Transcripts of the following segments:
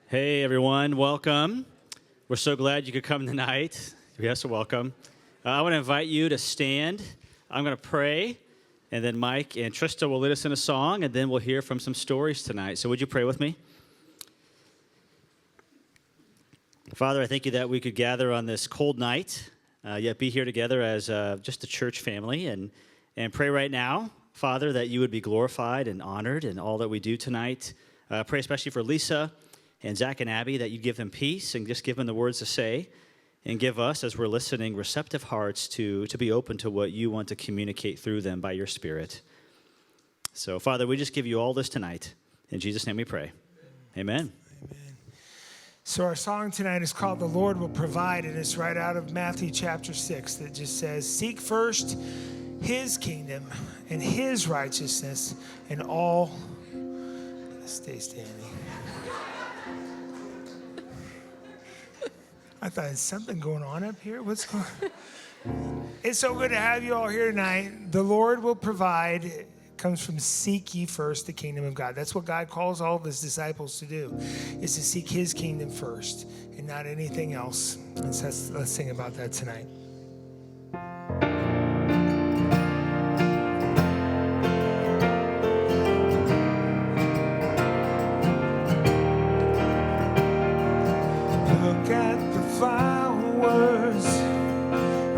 Hey, everyone. Welcome. We're so glad you could come tonight. Yes, welcome. I want to invite you to stand. I'm going to pray, and then Mike and Trista will lead us in a song, and then we'll hear from some stories tonight. So would you pray with me? Father, I thank you that we could gather on this cold night, yet be here together as just a church family, and pray right now, Father, that you would be glorified and honored in all that we do tonight. Pray especially for Lisa and Zach and Abby, that you give them peace and just give them the words to say, and give us, as we're listening, receptive hearts to be open to what you want to communicate through them by your Spirit. So, Father, we just give you all this tonight. In Jesus' name we pray. Amen. Amen. So our song tonight is called The Lord Will Provide, and it's right out of Matthew chapter 6 that just says, "Seek first his kingdom and his righteousness, and all..." Stay standing. I thought, is something going on up here? What's going on? It's so good to have you all here tonight. The Lord will provide. It comes from seek ye first the kingdom of God. That's what God calls all of his disciples to do, is to seek his kingdom first and not anything else. And so let's sing about that tonight. Look at the flowers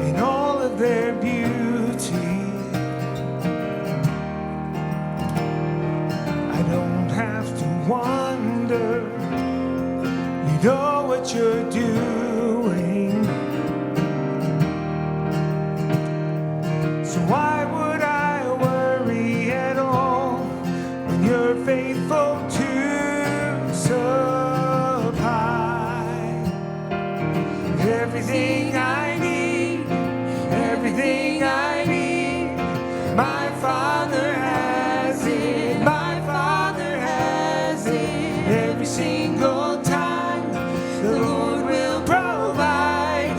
in all of their beauty. I don't have to wonder. You know what you're doing. So why would I worry at all when you're faithful to supply everything I need, everything I need. My Father has it, my Father has it. Every single time the Lord will provide.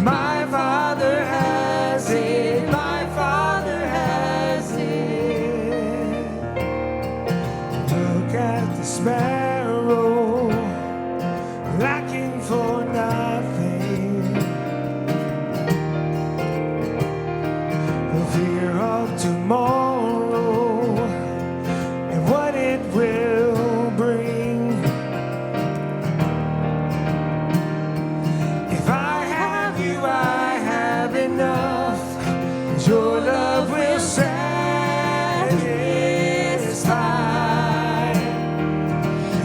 My Father has it, my Father has it. Look at the sparrow, lacking for nothing. The fear of tomorrow and what it will bring. If I have you, I have enough. 'Cause your love will satisfy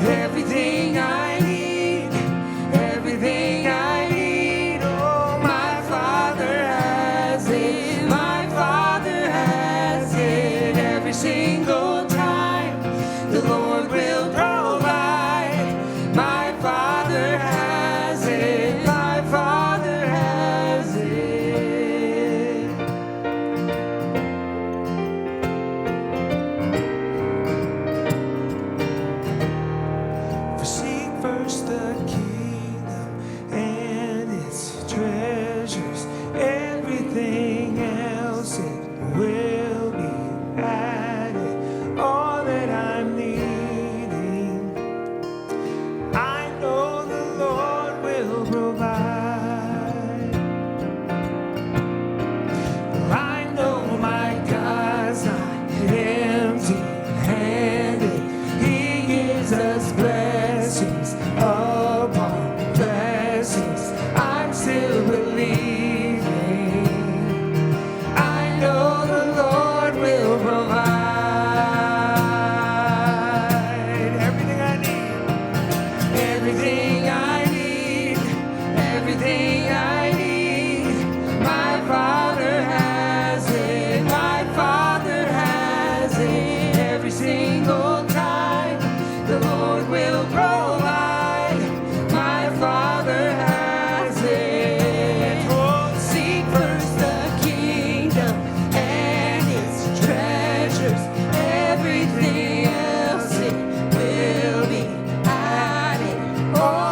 everything I need, everything I need. Oh, my Father has it, my Father has it. Every single time the Lord will provide. My Father has it, my Father has it. For seek first the kingdom and its treasures. Everything else it will be added. All that I'm needing, I know the Lord will provide. I know my God's not empty-handed. He gives us blessings upon blessings. I'm still believing. I know the Lord will provide everything I need, everything I need, everything I need. My Father has it, my Father has it. Every single time the Lord will provide. My Father has it. Oh, seek first the kingdom and its treasures. Everything else it will be added. Oh,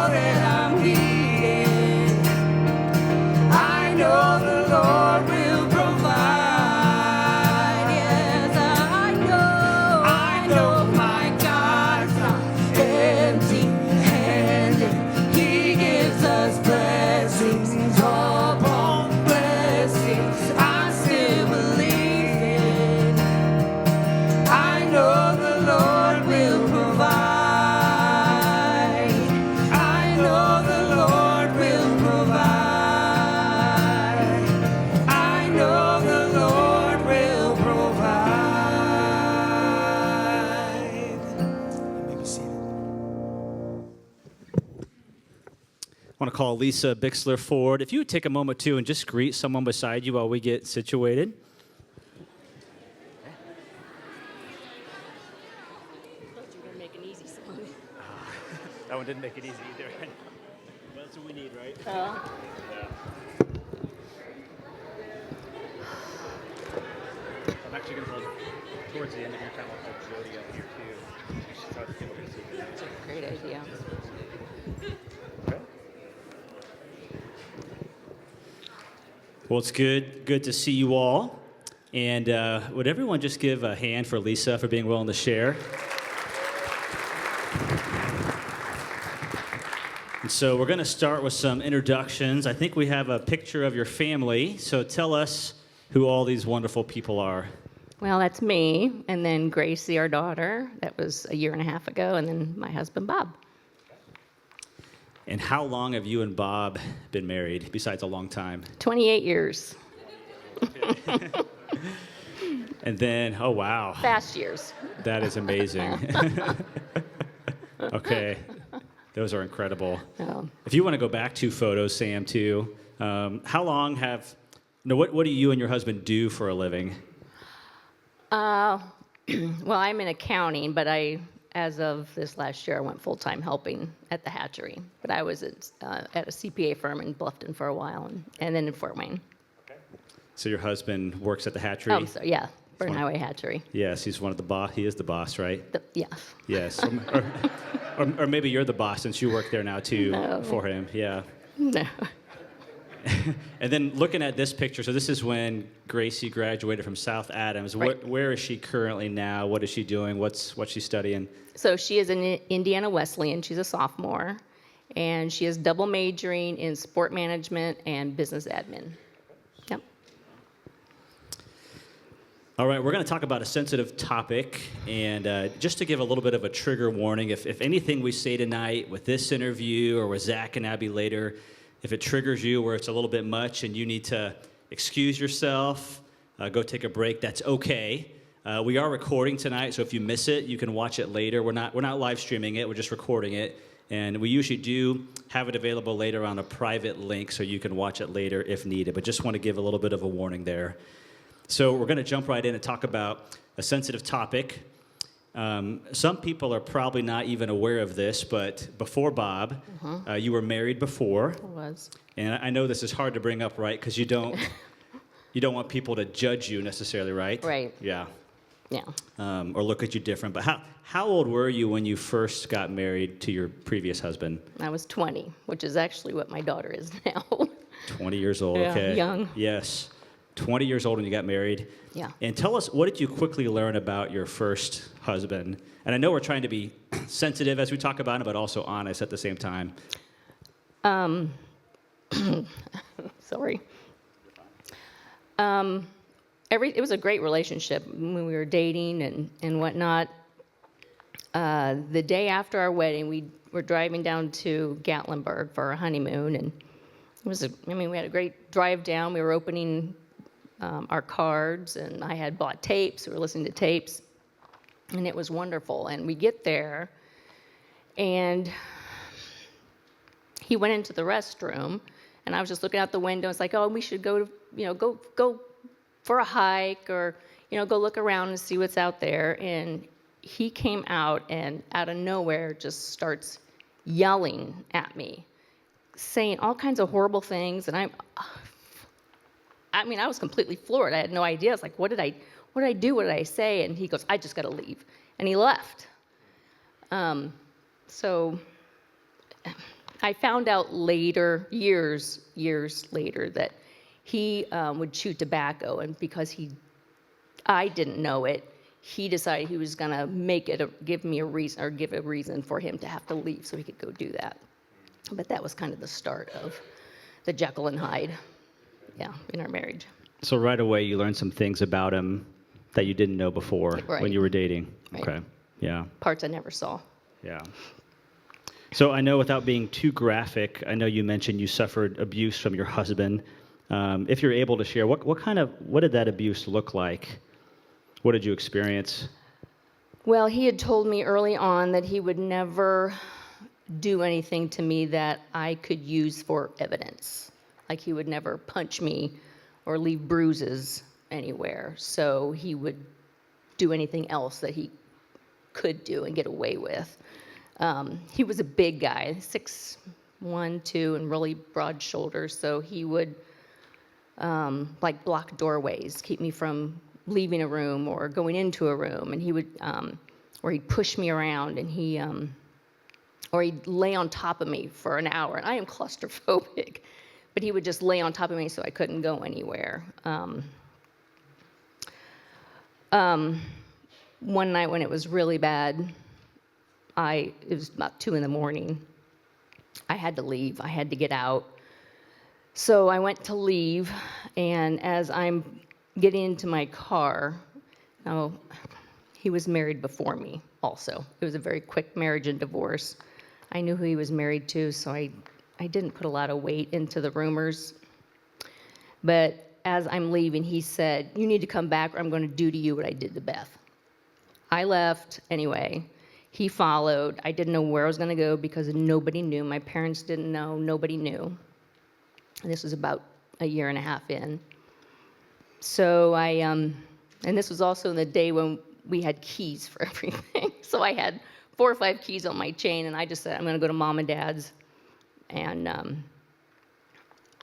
want to call Lisa Bixler forward. If you would take a moment, too, and just greet someone beside you while we get situated. That one didn't make it easy either. But that's what we need, right? Yeah. I'm actually going to hold towards the end of your time. I'll hold Jody up here, too. So people can see you. That's a great idea. Okay. Well, it's good to see you all. And would everyone just give a hand for Lisa for being willing to share? And so we're going to start with some introductions. I think we have a picture of your family. So tell us who all these wonderful people are. Well, that's me, and then Gracie, our daughter. That was a year and a half ago, and then my husband, Bob. And how long have you and Bob been married, besides a long time? 28 years. And then, oh, wow. Fast years. That is amazing. Okay. Those are incredible. Oh. If you want to go back 2 photos, Sam, too, how long what do you and your husband do for a living? Well, I'm in accounting, but as of this last year, I went full-time helping at the hatchery. But I was at a CPA firm in Bluffton for a while, and then in Fort Wayne. So your husband works at the hatchery? Oh, so yeah, Burn Highway Hatchery. Yes, he's one of the boss. He is the boss, right? Yeah. Yes. or maybe you're the boss since you work there now, too, for him. Yeah. No. And then looking at this picture, so this is when Gracie graduated from South Adams. Right. Where is she currently now? What is she doing? What's she studying? So she is in Indiana Wesleyan. She's a sophomore, and she is double majoring in sport management and business admin. Yep. All right, we're going to talk about a sensitive topic, and just to give a little bit of a trigger warning, if anything we say tonight with this interview or with Zach and Abby later, if it triggers you where it's a little bit much and you need to excuse yourself, go take a break, that's okay. We are recording tonight, so if you miss it, you can watch it later. We're not live streaming it, we're just recording it. And we usually do have it available later on a private link so you can watch it later if needed, but just want to give a little bit of a warning there. So we're going to jump right in and talk about a sensitive topic. Some people are probably not even aware of this, but before Bob, you were married before. I was. And I know this is hard to bring up, right? Because you don't want people to judge you necessarily, right? Right. Yeah. Yeah. Or look at you different. But how old were you when you first got married to your previous husband? I was 20, which is actually what my daughter is now. 20 years old. Yeah, Okay. young. Yes. 20 years old when you got married. Yeah. And tell us, what did you quickly learn about your first husband? And I know we're trying to be sensitive as we talk about him, but also honest at the same time. Sorry. It was a great relationship when we were dating and whatnot. The day after our wedding, we were driving down to Gatlinburg for our honeymoon, and we had a great drive down. We were opening our cards, and I had bought tapes. We were listening to tapes, and it was wonderful. And we get there, and he went into the restroom, and I was just looking out the window. It's like, oh, we should go for a hike, or go look around and see what's out there. And he came out, and out of nowhere just starts yelling at me, saying all kinds of horrible things. And I was completely floored. I had no idea. I was like, what did I do? What did I say? And he goes, I just got to leave. And he left. So I found out later, years later, that he would chew tobacco. And because I didn't know it, he decided he was going to give a reason for him to have to leave so he could go do that. But that was kind of the start of the Jekyll and Hyde. Yeah, in our marriage. So right away, you learned some things about him that you didn't know before when you were dating. Right. Okay. Yeah. Parts I never saw. Yeah. So I know, without being too graphic, I know you mentioned you suffered abuse from your husband. If you're able to share, what did that abuse look like? What did you experience? Well, he had told me early on that he would never do anything to me that I could use for evidence. Like he would never punch me or leave bruises anywhere. So he would do anything else that he could do and get away with. He was a big guy, 6'1", 2", and really broad shoulders. So he would like block doorways, keep me from leaving a room or going into a room. And he would, or he'd push me around, and or he'd lay on top of me for an hour. And I am claustrophobic, but he would just lay on top of me so I couldn't go anywhere. One night when it was really bad, it was about 2 a.m. I had to leave. I had to get out. So I went to leave, and as I'm getting into my car, now he was married before me also. It was a very quick marriage and divorce. I knew who he was married to, so I didn't put a lot of weight into the rumors. But as I'm leaving, he said, "You need to come back or I'm going to do to you what I did to Beth." I left anyway. He followed. I didn't know where I was going to go because nobody knew. My parents didn't know. Nobody knew. And this was about a year and a half in. So and this was also in the day when we had keys for everything. So I had 4 or 5 keys on my chain, and I just said, I'm going to go to Mom and Dad's. And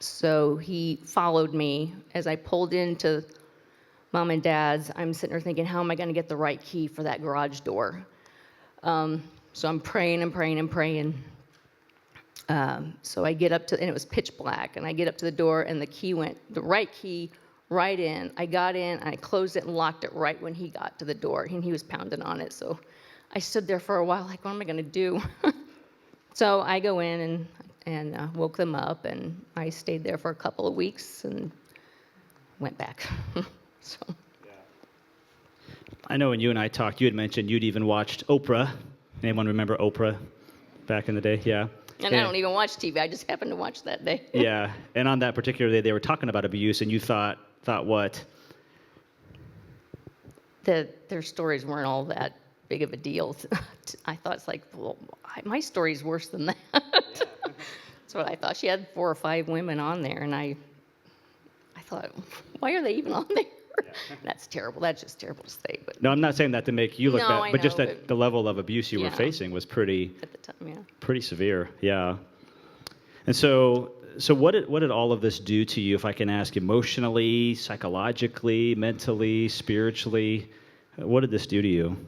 so he followed me. As I pulled into Mom and Dad's, I'm sitting there thinking, how am I going to get the right key for that garage door? So I'm praying and praying and praying. So I get up to, and it was pitch black, and I get up to the door, and the right key right in. I got in, and I closed it and locked it right when he got to the door, and he was pounding on it. So I stood there for a while, like, what am I going to do? So I go in and woke them up, and I stayed there for a couple of weeks and went back. So. I know when you and I talked, you had mentioned you'd even watched Oprah. Anyone remember Oprah back in the day? Yeah. And I don't even watch TV. I just happened to watch that day. Yeah. And on that particular day, they were talking about abuse, and you thought what? Their stories weren't all that big of a deal. I thought, it's like, well, my story's worse than that. That's what I thought. She had 4 or 5 women on there, and I thought, why are they even on there? That's terrible. That's just terrible to say. But No, I'm not saying that to make you look No, bad, I but just know, that but- the level of abuse you were Yeah. facing was pretty at the time, yeah. pretty severe. Yeah. And so what did all of this do to you, if I can ask, emotionally, psychologically, mentally, spiritually? What did this do to you?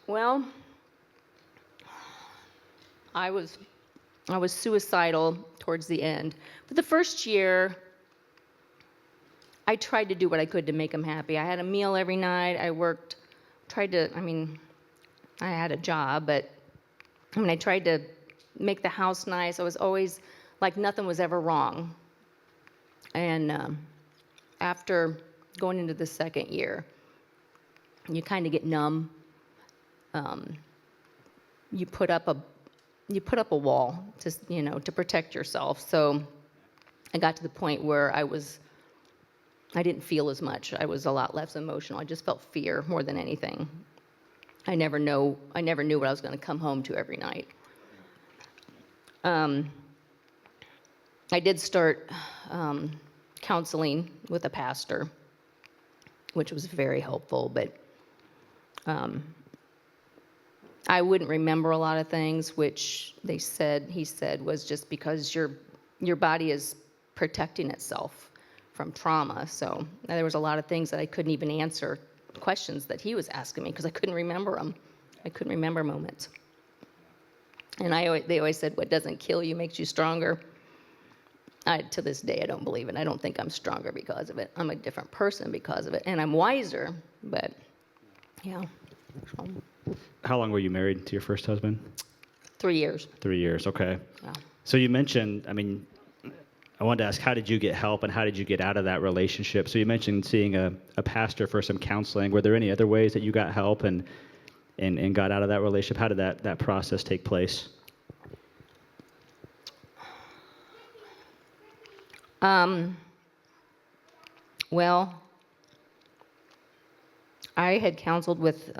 Well, I was suicidal towards the end. But the first year, I tried to do what I could to make him happy. I had a meal every night. I worked, I had a job, but I tried to make the house nice. I was always like nothing was ever wrong. And after going into the second year, you kind of get numb. You put up a wall to protect yourself. So I got to the point where I didn't feel as much. I was a lot less emotional. I just felt fear more than anything. I never knew what I was going to come home to every night. I did start counseling with a pastor, which was very helpful, but I wouldn't remember a lot of things, which he said was just because your body is protecting itself from trauma. So there was a lot of things that I couldn't even answer, questions that he was asking me because I couldn't remember them. I couldn't remember moments. And they always said, what doesn't kill you makes you stronger. To this day, I don't believe it. I don't think I'm stronger because of it. I'm a different person because of it. And I'm wiser, but yeah. So, How long were you married to your first husband? 3 years. 3 years, okay. Yeah. So you mentioned, I wanted to ask, how did you get help and how did you get out of that relationship? So you mentioned seeing a pastor for some counseling. Were there any other ways that you got help and got out of that relationship? How did that process take place? Well, I had counseled with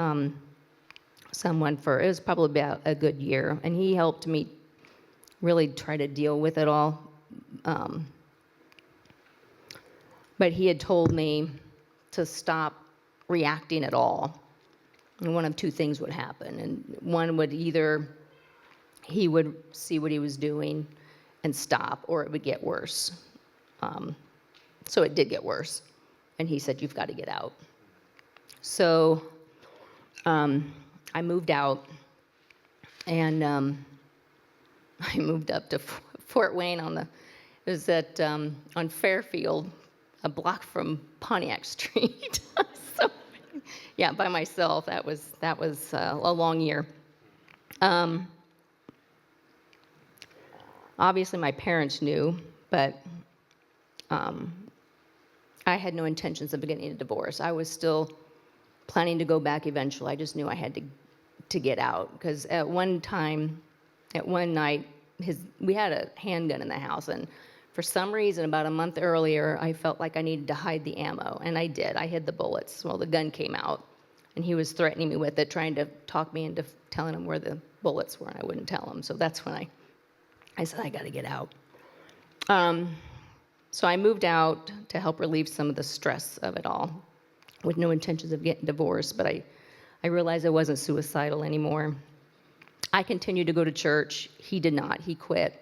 someone for, it was probably about a good year, and he helped me really try to deal with it all. But he had told me to stop reacting at all. And one of two things would happen. And one would either he would see what he was doing and stop, or it would get worse. So it did get worse. And he said, "You've got to get out." So I moved out, and I moved up to Fort Wayne it was on Fairfield, a block from Pontiac Street. So, yeah, by myself. That was a long year. Obviously, my parents knew, but I had no intentions of getting a divorce. I was still planning to go back eventually. I just knew I had to get out, because at one night, we had a handgun in the house, and for some reason, about a month earlier, I felt like I needed to hide the ammo, and I did. I hid the bullets. Well, the gun came out, and he was threatening me with it, trying to talk me into telling him where the bullets were, and I wouldn't tell him. So that's when I said, I got to get out. So I moved out to help relieve some of the stress of it all, with no intentions of getting divorced, but I realized I wasn't suicidal anymore. I continued to go to church. He did not. He quit.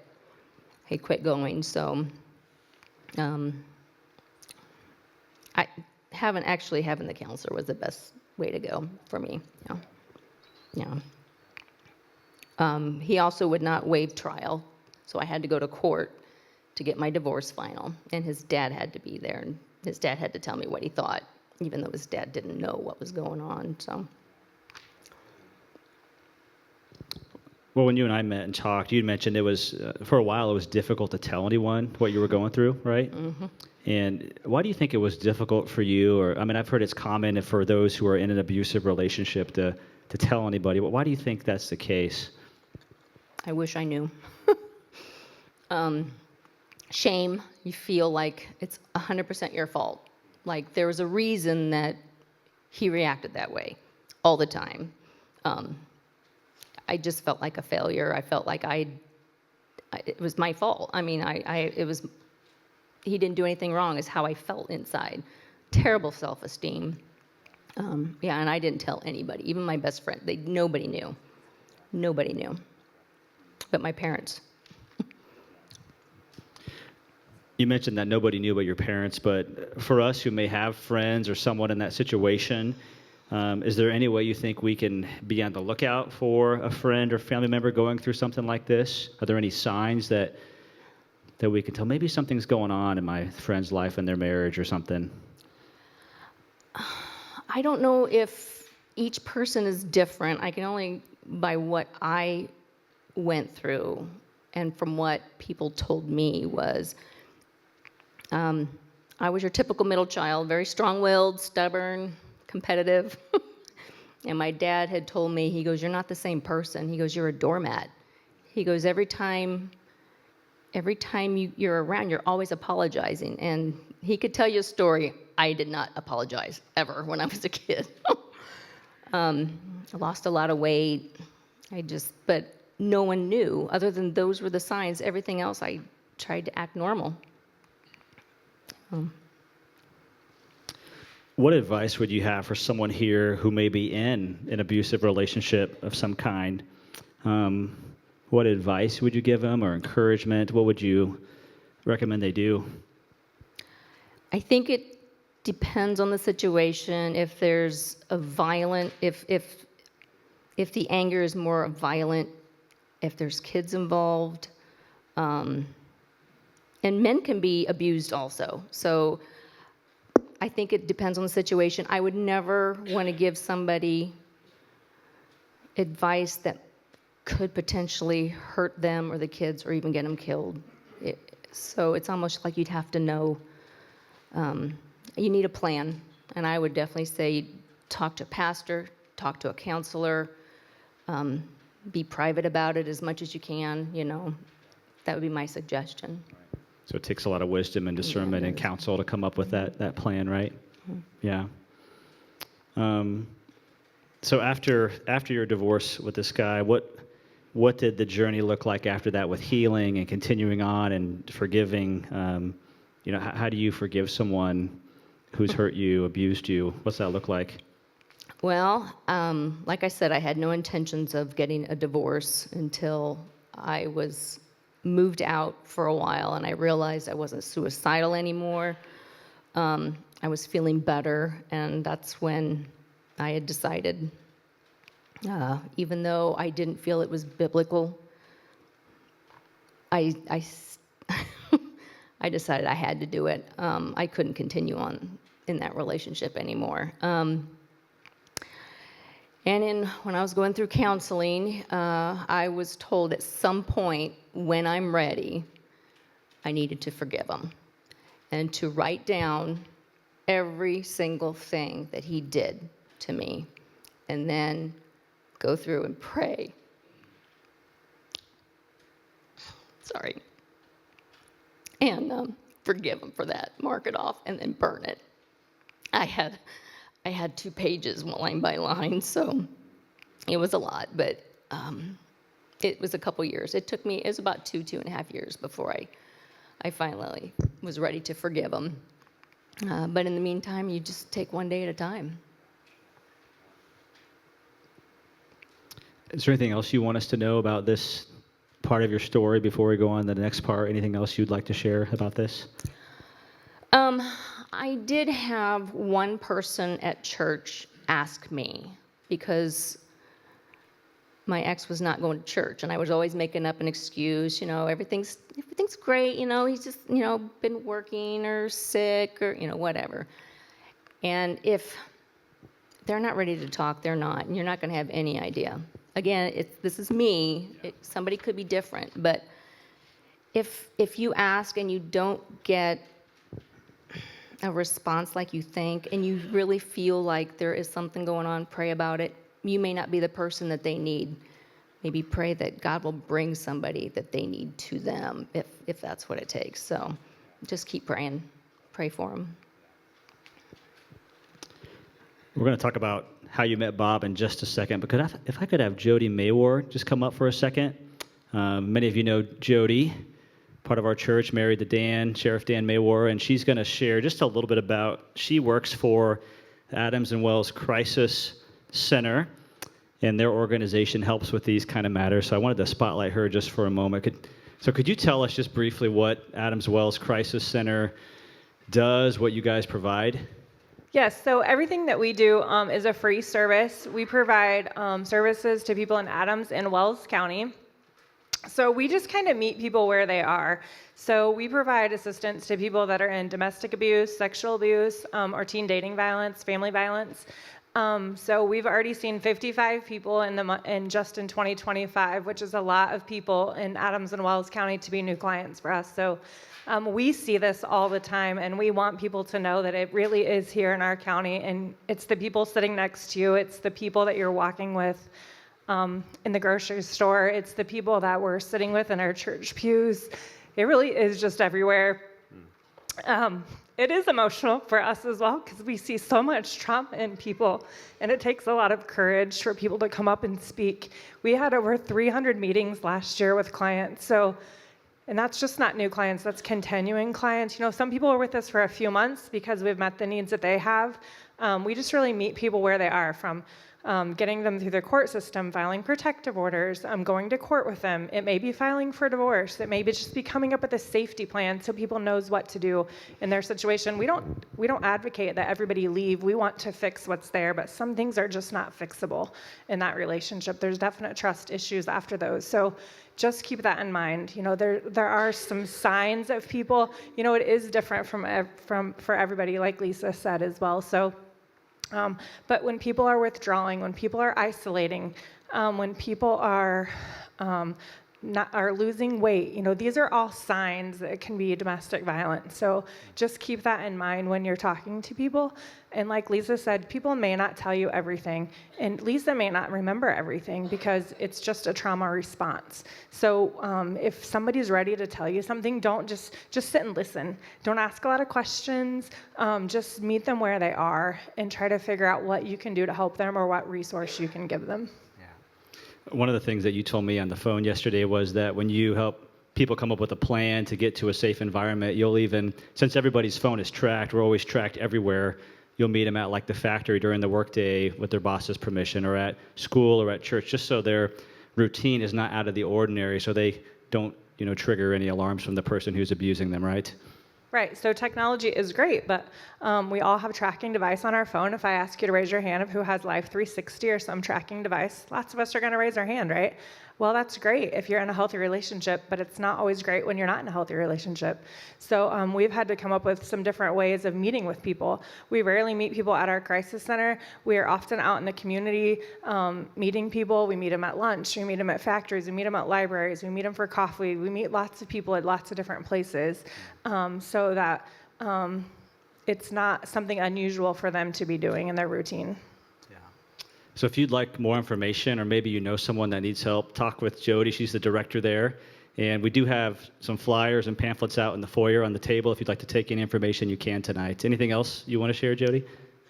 He quit going. So having the counselor was the best way to go for me. He also would not waive trial, so I had to go to court to get my divorce final, and his dad had to be there, and his dad had to tell me what he thought, even though his dad didn't know what was going on. So. Well, when you and I met and talked, you mentioned it was, for a while, it was difficult to tell anyone what you were going through, right? Mm-hmm. And why do you think it was difficult for you? Or, I mean, I've heard it's common for those who are in an abusive relationship to tell anybody. But why do you think that's the case? I wish I knew. Shame. You feel like it's 100% your fault. Like there was a reason that he reacted that way all the time. I just felt like a failure. I felt like it was my fault. I mean, he didn't do anything wrong is how I felt inside. Terrible self-esteem. And I didn't tell anybody, even my best friend. Nobody knew. Nobody knew. But my parents. You mentioned that nobody knew but your parents, but for us who may have friends or someone in that situation, is there any way you think we can be on the lookout for a friend or family member going through something like this? Are there any signs that we can tell maybe something's going on in my friend's life and their marriage or something? I don't know if each person is different. I can only by what I went through and from what people told me was I was your typical middle child, very strong-willed, stubborn, competitive. And my dad had told me, he goes, "You're not the same person." He goes, "You're a doormat." He goes, every time you're around, you're always apologizing. And he could tell you a story. I did not apologize ever when I was a kid. I lost a lot of weight. But no one knew. Other than those were the signs. Everything else, I tried to act normal. What advice would you have for someone here who may be in an abusive relationship of some kind? What advice would you give them or encouragement? What would you recommend they do? I think it depends on the situation. If there's if the anger is more violent, if there's kids involved, and men can be abused also. So I think it depends on the situation. I would never want to give somebody advice that could potentially hurt them or the kids or even get them killed. So it's almost like you'd have to know. You need a plan. And I would definitely say talk to a pastor, talk to a counselor, be private about it as much as you can, That would be my suggestion. So it takes a lot of wisdom and discernment and counsel to come up with that plan, right? Mm-hmm. Yeah. So after your divorce with this guy, what did the journey look like after that with healing and continuing on and forgiving? How do you forgive someone who's hurt you, abused you? What's that look like? Well, like I said, I had no intentions of getting a divorce until I was moved out for a while and I realized I wasn't suicidal anymore. I was feeling better, and that's when I had decided, even though I didn't feel it was biblical, I I decided I had to do it. I couldn't continue on in that relationship anymore. When I was going through counseling, I was told at some point when I'm ready, I needed to forgive him and to write down every single thing that he did to me and then go through and pray. Sorry. And forgive him for that, mark it off, and then burn it. I had 2 pages line by line, so it was a lot, but it was a couple years. It was about 2.5 years before I finally was ready to forgive him. But in the meantime, you just take one day at a time. Is there anything else you want us to know about this part of your story before we go on to the next part? Anything else you'd like to share about this? I did have one person at church ask me, because my ex was not going to church, and I was always making up an excuse, everything's great, he's just, been working or sick or, whatever. And if they're not ready to talk, they're not, and you're not going to have any idea. Again, this is me. Somebody could be different, but if you ask and you don't get a response like you think, and you really feel like there is something going on, pray about it. You may not be the person that they need. Maybe pray that God will bring somebody that they need to them, if that's what it takes. So just keep praying. Pray for them. We're going to talk about how you met Bob in just a second, but if I could have Jody Maywar just come up for a second. Many of you know Jody, part of our church, married to Sheriff Dan Maywar, and she's going to share just a little bit about, she works for Adams and Wells Crisis Center, and their organization helps with these kind of matters. So I wanted to spotlight her just for a moment. Could you tell us just briefly what Adams Wells Crisis Center does, what you guys provide? Yes, so everything that we do is a free service. We provide services to people in Adams and Wells County. So we just kind of meet people where they are. So we provide assistance to people that are in domestic abuse, sexual abuse, or teen dating violence, family violence. So we've already seen 55 people in just in 2025, which is a lot of people in Adams and Wells County to be new clients for us. So we see this all the time, and we want people to know that it really is here in our county, and it's the people sitting next to you, it's the people that you're walking with in the grocery store, it's the people that we're sitting with in our church pews. It really is just everywhere. It is emotional for us as well, because we see so much trauma in people, and it takes a lot of courage for people to come up and speak. We had over 300 meetings last year with clients, and that's just not new clients, that's continuing clients. Some people are with us for a few months because we've met the needs that they have. We just really meet people where they are, from getting them through the court system, filing protective orders, going to court with them. It may be filing for divorce. It may be just be coming up with a safety plan so people knows what to do in their situation. We don't advocate that everybody leave. We want to fix what's there, but some things are just not fixable in that relationship. There's definite trust issues after those. So just keep that in mind. There are some signs of people. It is different for everybody, like Lisa said as well. So. But when people are withdrawing, when people are isolating, when people are are losing weight. These are all signs that it can be domestic violence. So just keep that in mind when you're talking to people. And like Lisa said, people may not tell you everything, and Lisa may not remember everything because it's just a trauma response. So if somebody's ready to tell you something, don't just sit and listen. Don't ask a lot of questions. Just meet them where they are and try to figure out what you can do to help them or what resource you can give them. One of the things that you told me on the phone yesterday was that when you help people come up with a plan to get to a safe environment, you'll even, since everybody's phone is tracked, we're always tracked everywhere, you'll meet them at like the factory during the workday with their boss's permission, or at school or at church, just so their routine is not out of the ordinary, so they don't, trigger any alarms from the person who's abusing them, right? Right, so technology is great, but we all have a tracking device on our phone. If I ask you to raise your hand of who has Life 360 or some tracking device, lots of us are going to raise our hand, right? Well, that's great if you're in a healthy relationship, but it's not always great when you're not in a healthy relationship. So we've had to come up with some different ways of meeting with people. We rarely meet people at our crisis center. We are often out in the community meeting people. We meet them at lunch. We meet them at factories. We meet them at libraries. We meet them for coffee. We meet lots of people at lots of different places so that it's not something unusual for them to be doing in their routine. So if you'd like more information, or maybe you know someone that needs help, talk with Jody. She's the director there. And we do have some flyers and pamphlets out in the foyer on the table if you'd like to take any information you can tonight. Anything else you want to share, Jody?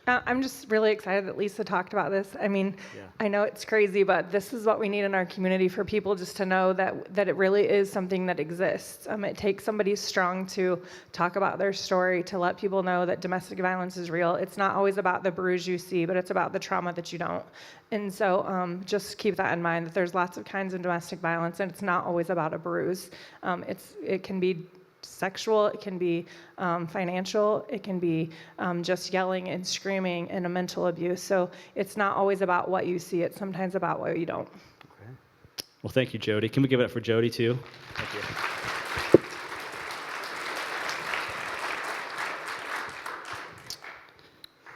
I'm just really excited that Lisa talked about this. I mean, I know it's crazy, but this is what we need in our community for people just to know that it really is something that exists. It takes somebody strong to talk about their story, to let people know that domestic violence is real. It's not always about the bruise you see, but it's about the trauma that you don't. And so just keep that in mind, that there's lots of kinds of domestic violence, and it's not always about a bruise. It can be sexual, it can be financial, it can be just yelling and screaming and a mental abuse. So it's not always about what you see, it's sometimes about what you don't. Okay. Well, thank you, Jody. Can we give it up for Jody, too? Thank you.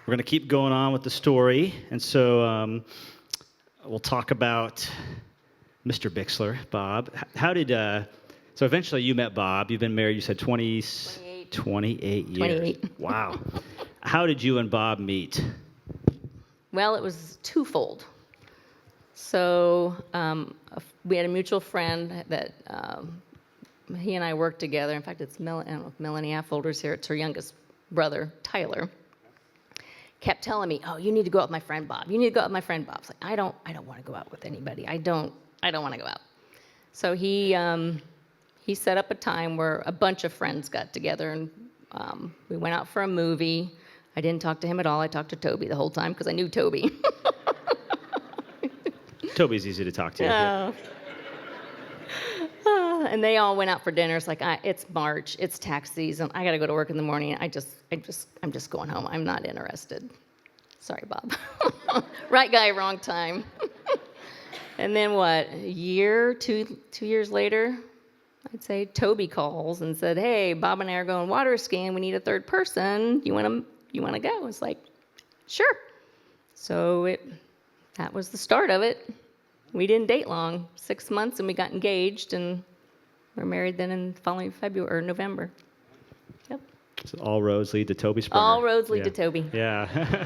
We're going to keep going on with the story, and so we'll talk about Mr. Bixler, Bob. How did... So eventually you met Bob. You've been married, you said 28 years. 28. Wow. How did you and Bob meet? Well, it was twofold. So we had a mutual friend that he and I worked together. In fact, it's Melanie Affolder's here. It's her youngest brother, Tyler. Kept telling me, "Oh, you need to go out with my friend Bob. You need to go out with my friend Bob." I was like, I don't want to go out with anybody. I don't want to go out. So he set up a time where a bunch of friends got together, and we went out for a movie. I didn't talk to him at all. I talked to Toby the whole time because I knew Toby. Toby's easy to talk to. Yeah. And they all went out for dinner. It's like, it's March, it's tax season. I got to go to work in the morning. I'm just going home. I'm not interested. Sorry, Bob. Right guy, wrong time. And then what? A year, 2 years later, I'd say Toby calls and said, "Hey, Bob and I are going water skiing. We need a third person. You want to go?" It's like, sure. So that was the start of it. We didn't date long, 6 months, and we got engaged, and we're married then in the following February or November. Yep. So all roads lead to Toby Springer. All roads lead to Toby. Yeah.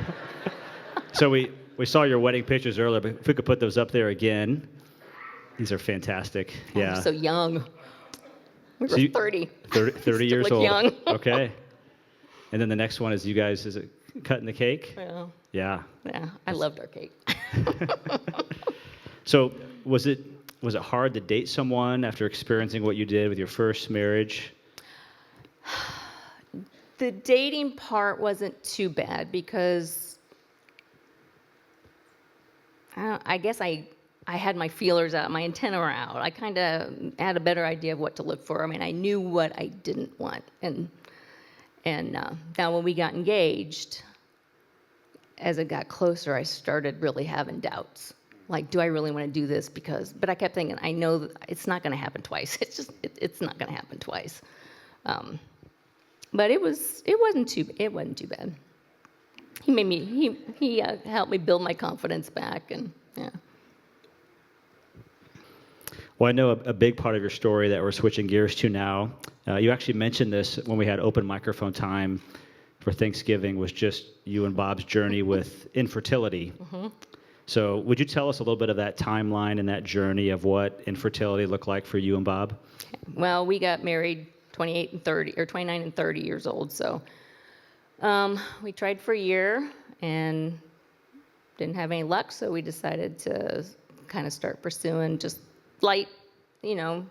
So we saw your wedding pictures earlier, but if we could put those up there again. These are fantastic. Yeah. We're so young. We were 30. 30 years look old. young. Okay. And then the next one is you guys, is it cutting the cake? Yeah. Yeah. I loved our cake. So was it hard to date someone after experiencing what you did with your first marriage? The dating part wasn't too bad because I guess I had my feelers out, my antenna were out. I kind of had a better idea of what to look for. I mean, I knew what I didn't want. And now when we got engaged, as it got closer, I started really having doubts. Like, do I really want to do this? But I kept thinking, I know that it's not going to happen twice. It's not going to happen twice. But it wasn't too bad. He helped me build my confidence back, and yeah. Well, I know a big part of your story that we're switching gears to now. You actually mentioned this when we had open microphone time for Thanksgiving, was just you and Bob's journey with infertility. So would you tell us a little bit of that timeline and that journey of what infertility looked like for you and Bob? Well, we got married 28 and 30, or 29 and 30 years old. So we tried for a year and didn't have any luck. So we decided to kind of start pursuing just light, a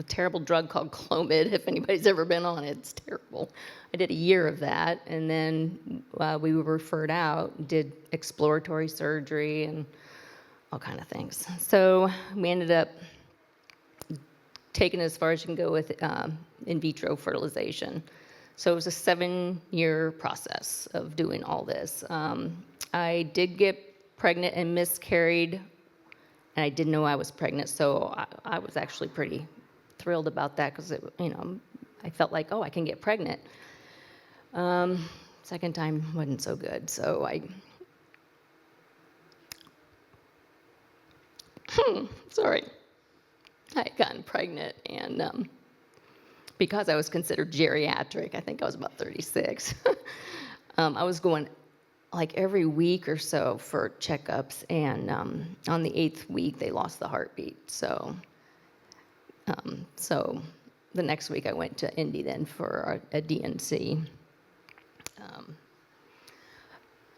terrible drug called Clomid. If anybody's ever been on it, it's terrible. I did a year of that, and then we were referred out, did exploratory surgery and all kind of things. So we ended up taking it as far as you can go with in vitro fertilization. So it was a 7-year process of doing all this. I did get pregnant and miscarried, and I didn't know I was pregnant, so I was actually pretty thrilled about that because I felt like, oh, I can get pregnant. Second time wasn't so good, so sorry, I had gotten pregnant, and because I was considered geriatric, I think I was about 36. I was going like every week or so for checkups, and on the 8th week they lost the heartbeat. So the next week I went to Indy then for a DNC.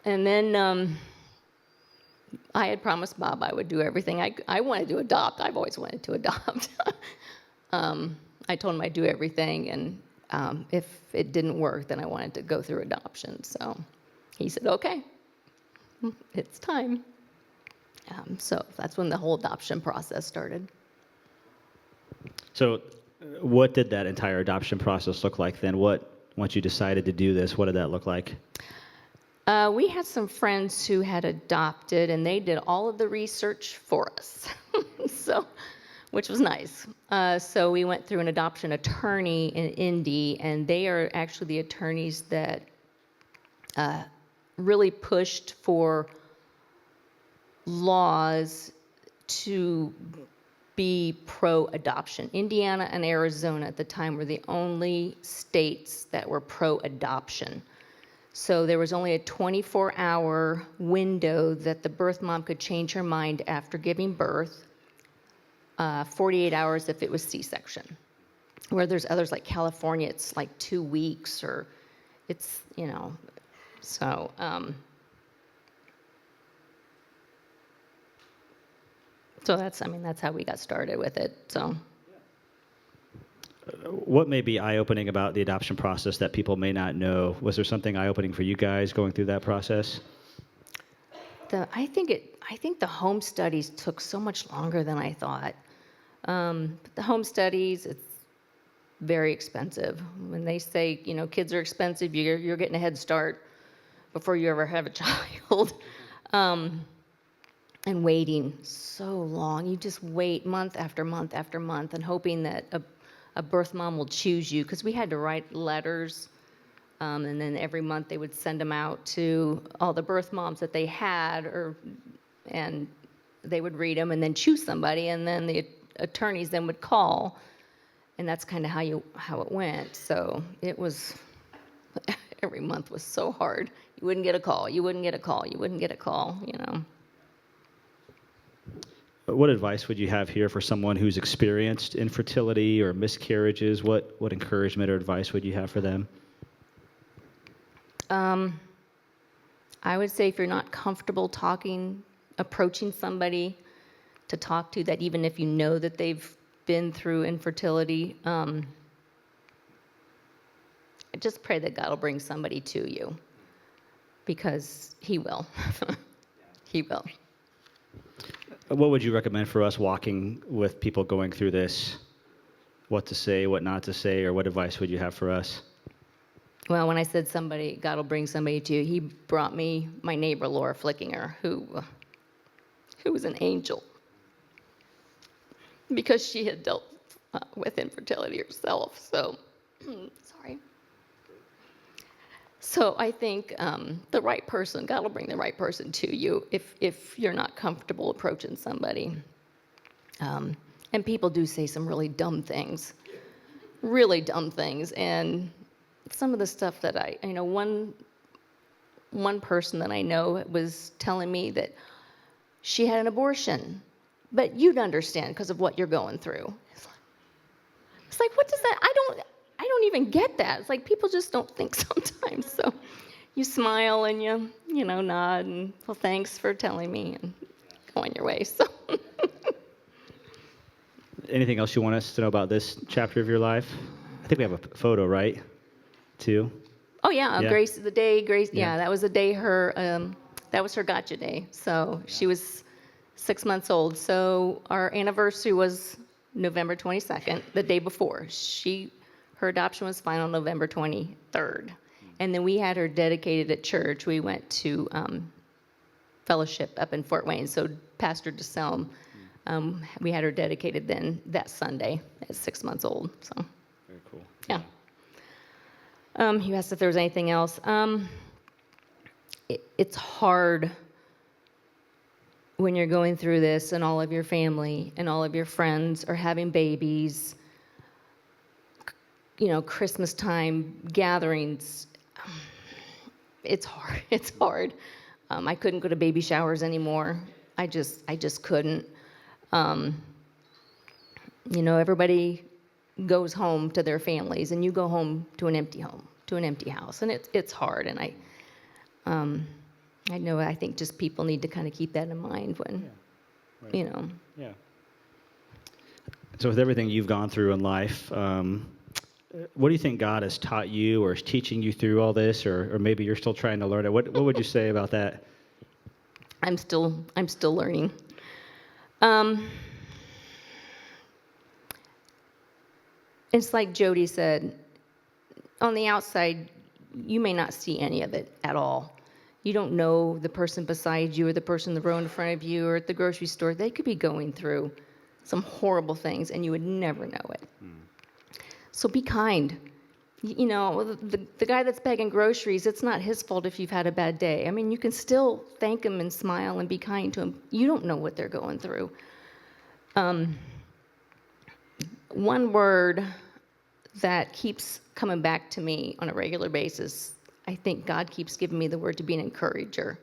And then I had promised Bob I would do everything. I wanted to adopt. I've always wanted to adopt. I told him I'd do everything, and if it didn't work, then I wanted to go through adoption. So he said, okay, it's time. So that's when the whole adoption process started. So what did that entire adoption process look like then? Once you decided to do this, what did that look like? We had some friends who had adopted, and they did all of the research for us, which was nice. So we went through an adoption attorney in Indy, and they are actually the attorneys that really pushed for laws to be pro-adoption. Indiana and Arizona at the time were the only states that were pro-adoption. So there was only a 24-hour window that the birth mom could change her mind after giving birth, 48 hours if it was C-section. Where there's others like California, it's like 2 weeks, or it's, so. So that's how we got started with it. So. What may be eye-opening about the adoption process that people may not know? Was there something eye-opening for you guys going through that process? I think the home studies took so much longer than I thought. The home studies, it's very expensive. When they say, kids are expensive, you're getting a head start before you ever have a child. And waiting so long. You just wait month after month after month and hoping that a birth mom will choose you, because we had to write letters, and then every month they would send them out to all the birth moms that they had, and they would read them and then choose somebody, and then the attorneys then would call, and that's kind of how it went. So it was every month was so hard. You wouldn't get a call. You wouldn't get a call. You wouldn't get a call. What advice would you have here for someone who's experienced infertility or miscarriages? What encouragement or advice would you have for them? I would say if you're not comfortable approaching somebody to talk to, that even if you know that they've been through infertility, just pray that God will bring somebody to you, because He will. He will. What would you recommend for us walking with people going through this? What to say, what not to say, or what advice would you have for us? Well, when I said God will bring somebody to you, He brought me my neighbor, Laura Flickinger, who was an angel, because she had dealt with infertility herself. So, sorry. So I think the right person, God will bring the right person to you if you're not comfortable approaching somebody. And people do say some really dumb things, and some of the stuff that one person that I know was telling me that she had an abortion, but you'd understand because of what you're going through. It's like, what does that? I don't even get that. It's like people just don't think sometimes. So you smile and you nod and, well, thanks for telling me, and go on your way. So. Anything else you want us to know about this chapter of your life? I think we have a photo, right? Too. Oh yeah, Yeah. Grace. The day Grace. Yeah. Yeah, that was the day that was her gotcha day. So she was 6 months old. So our anniversary was November 22nd, the day before. Her adoption was final November 23rd, and then we had her dedicated at church. We went to fellowship up in Fort Wayne. So Pastor DeSelm, we had her dedicated then that Sunday at 6 months old. So Very cool. yeah. You asked if there was anything else. It's hard when you're going through this and all of your family and all of your friends are having babies, Christmas time gatherings. It's hard. It's hard. I couldn't go to baby showers anymore. I just couldn't. Everybody goes home to their families, and you go home to an empty home, to an empty house, and it's hard. And I think just people need to kind of keep that in mind when, Yeah. So with everything you've gone through in life, what do you think God has taught you or is teaching you through all this, or maybe you're still trying to learn it? What would you say about that? I'm still learning. It's like Jody said, on the outside, you may not see any of it at all. You don't know the person beside you or the person in the row in front of you or at the grocery store. They could be going through some horrible things, and you would never know it. So be kind. The guy that's bagging groceries, it's not his fault if you've had a bad day. I mean, you can still thank him and smile and be kind to him. You don't know what they're going through. One word that keeps coming back to me on a regular basis, I think God keeps giving me the word to be an encourager.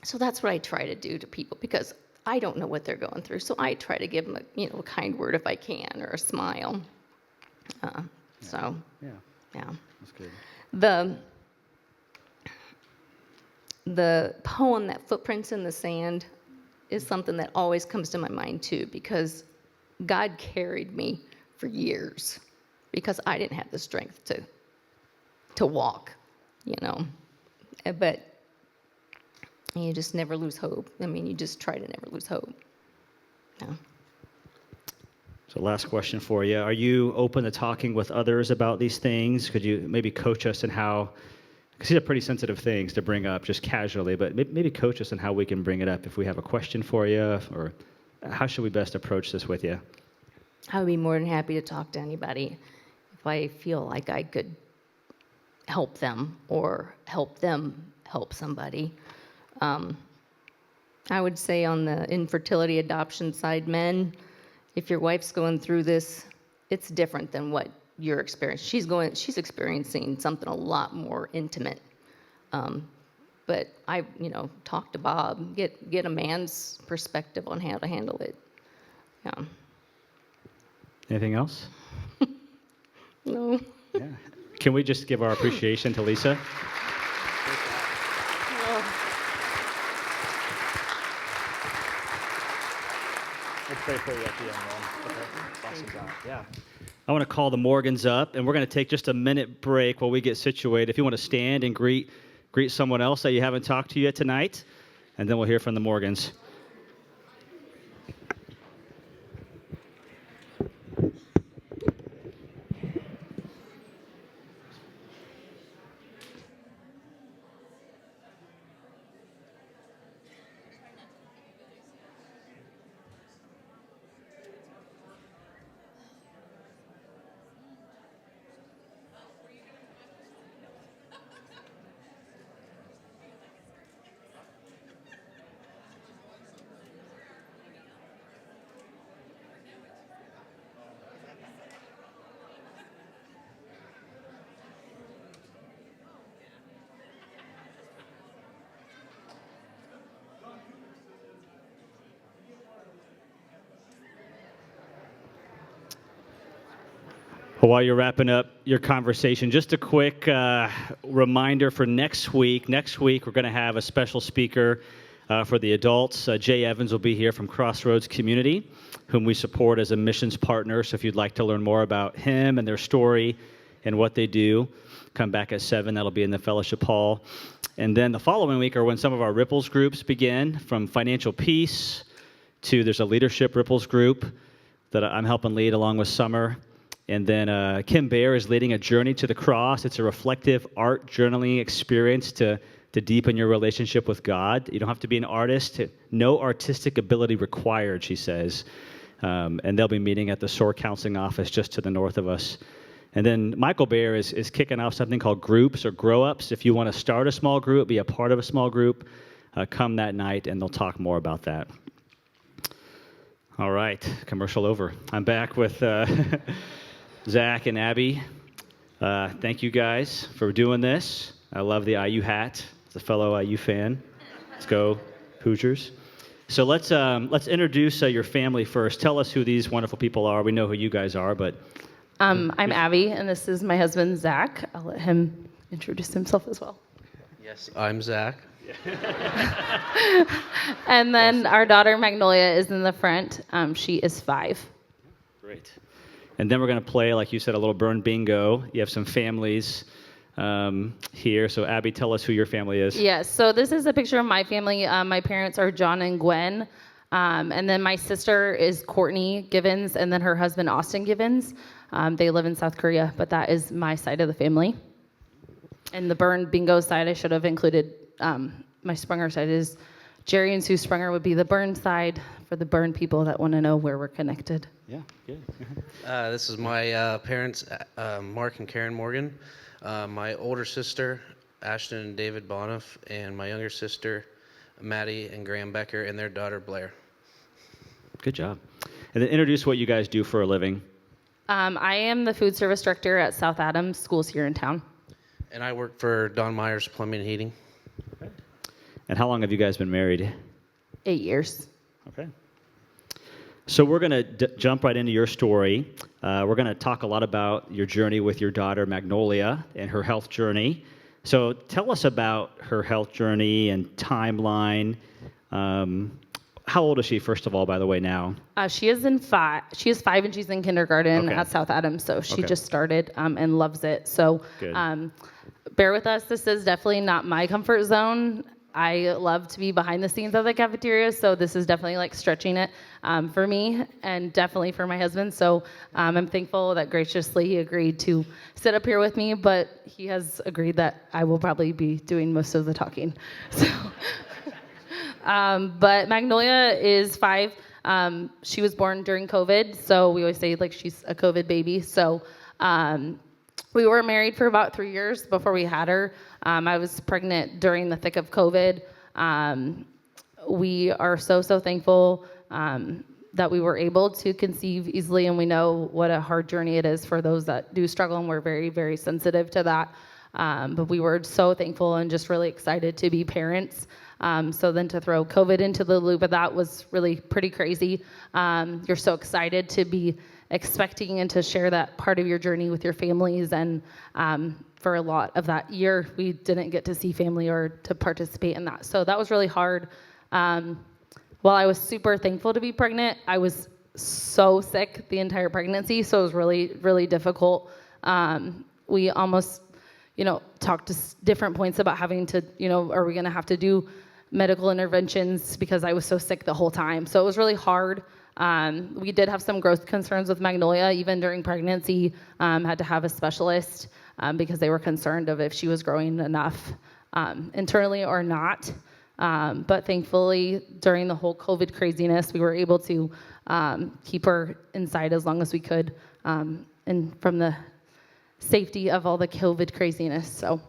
So that's what I try to do to people, because I don't know what they're going through. So I try to give them a kind word if I can, or a smile. Yeah. Yeah. That's good. The poem, that Footprints in the Sand, is something that always comes to my mind too, because God carried me for years because I didn't have the strength to walk, But you just never lose hope. I mean, you just try to never lose hope. Yeah. So last question for you. Are you open to talking with others about these things? Could you maybe coach us in how, because these are pretty sensitive things to bring up just casually, but maybe coach us in how we can bring it up if we have a question for you, or how should we best approach this with you? I would be more than happy to talk to anybody if I feel like I could help them or help them help somebody. I would say on the infertility adoption side, men, if your wife's going through this, it's different than what you're experiencing. She's experiencing something a lot more intimate. But I, talk to Bob, get a man's perspective on how to handle it. Yeah. Anything else? No. Yeah. Can we just give our appreciation to Lisa? We'll pray for you at the end, man. Okay. Awesome job. Yeah. I want to call the Morgans up, and we're going to take just a minute break while we get situated. If you want to stand and greet someone else that you haven't talked to yet tonight, and then we'll hear from the Morgans. Well, while you're wrapping up your conversation, just a quick reminder for next week. Next week, we're going to have a special speaker for the adults. Jay Evans will be here from Crossroads Community, whom we support as a missions partner. So if you'd like to learn more about him and their story and what they do, come back at 7. That'll be in the fellowship hall. And then the following week are when some of our Ripples groups begin, from Financial Peace to there's a Leadership Ripples group that I'm helping lead along with Summer. And then Kim Baer is leading a Journey to the Cross. It's a reflective art journaling experience to deepen your relationship with God. You don't have to be an artist. No artistic ability required, she says. And they'll be meeting at the SOAR Counseling Office just to the north of us. And then Michael Baer is kicking off something called Groups or Grow-Ups. If you want to start a small group, be a part of a small group, come that night, and they'll talk more about that. All right, commercial over. I'm back with Zach and Abby. Thank you guys for doing this. I love the IU hat. As a fellow IU fan, let's go Hoosiers. So let's introduce your family first. Tell us who these wonderful people are. We know who you guys are, but I'm Abby, and this is my husband Zach. I'll let him introduce himself as well. Yes, I'm Zach. And then our daughter Magnolia is in the front. She is 5. great. And then we're going to play, like you said, a little burn bingo. You have some families here. So Abby, tell us who your family is. Yes, so this is a picture of my family. My parents are John and Gwen. And then my sister is Courtney Givens, and then her husband, Austin Givens. They live in South Korea, but that is my side of the family. And the burn bingo side, I should have included my Sprunger side is Jerry and Sue Sprunger would be the burn side for the burn people that want to know where we're connected. Yeah, good. This is my parents, Mark and Karen Morgan. My older sister, Ashton and David Boniff, and my younger sister, Maddie and Graham Becker, and their daughter, Blair. Good job. And then introduce what you guys do for a living. I am the food service director at South Adams Schools here in town. And I work for Don Myers Plumbing and Heating. And how long have you guys been married? 8 years. Okay. So we're going to jump right into your story. We're going to talk a lot about your journey with your daughter, Magnolia, and her health journey. So tell us about her health journey and timeline. How old is she, first of all, by the way, now? She is 5. She is 5 and she's in kindergarten Okay. at South Adams, so she Okay. just started and loves it. So Good. bear with us. This is definitely not my comfort zone. I love to be behind the scenes of the cafeteria, so this is definitely like stretching it for me and definitely for my husband. So I'm thankful that graciously he agreed to sit up here with me, but he has agreed that I will probably be doing most of the talking. So, but Magnolia is 5. She was born during COVID, so we always say like she's a COVID baby. So we were married for about 3 years before we had her. I was pregnant during the thick of COVID. We are so thankful that we were able to conceive easily, and we know what a hard journey it is for those that do struggle, and we're very, very sensitive to that. But we were so thankful and just really excited to be parents. So then to throw COVID into the loop of that was really pretty crazy. You're so excited to be expecting and to share that part of your journey with your families. And for a lot of that year, we didn't get to see family or to participate in that. So that was really hard. While I was super thankful to be pregnant, I was so sick the entire pregnancy. So it was really, really difficult. We almost, talked to different points about having to, are we going to have to do medical interventions because I was so sick the whole time. So it was really hard. We did have some growth concerns with Magnolia, even during pregnancy. Had to have a specialist because they were concerned of if she was growing enough internally or not. But thankfully, during the whole COVID craziness, we were able to keep her inside as long as we could, and from the safety of all the COVID craziness. So.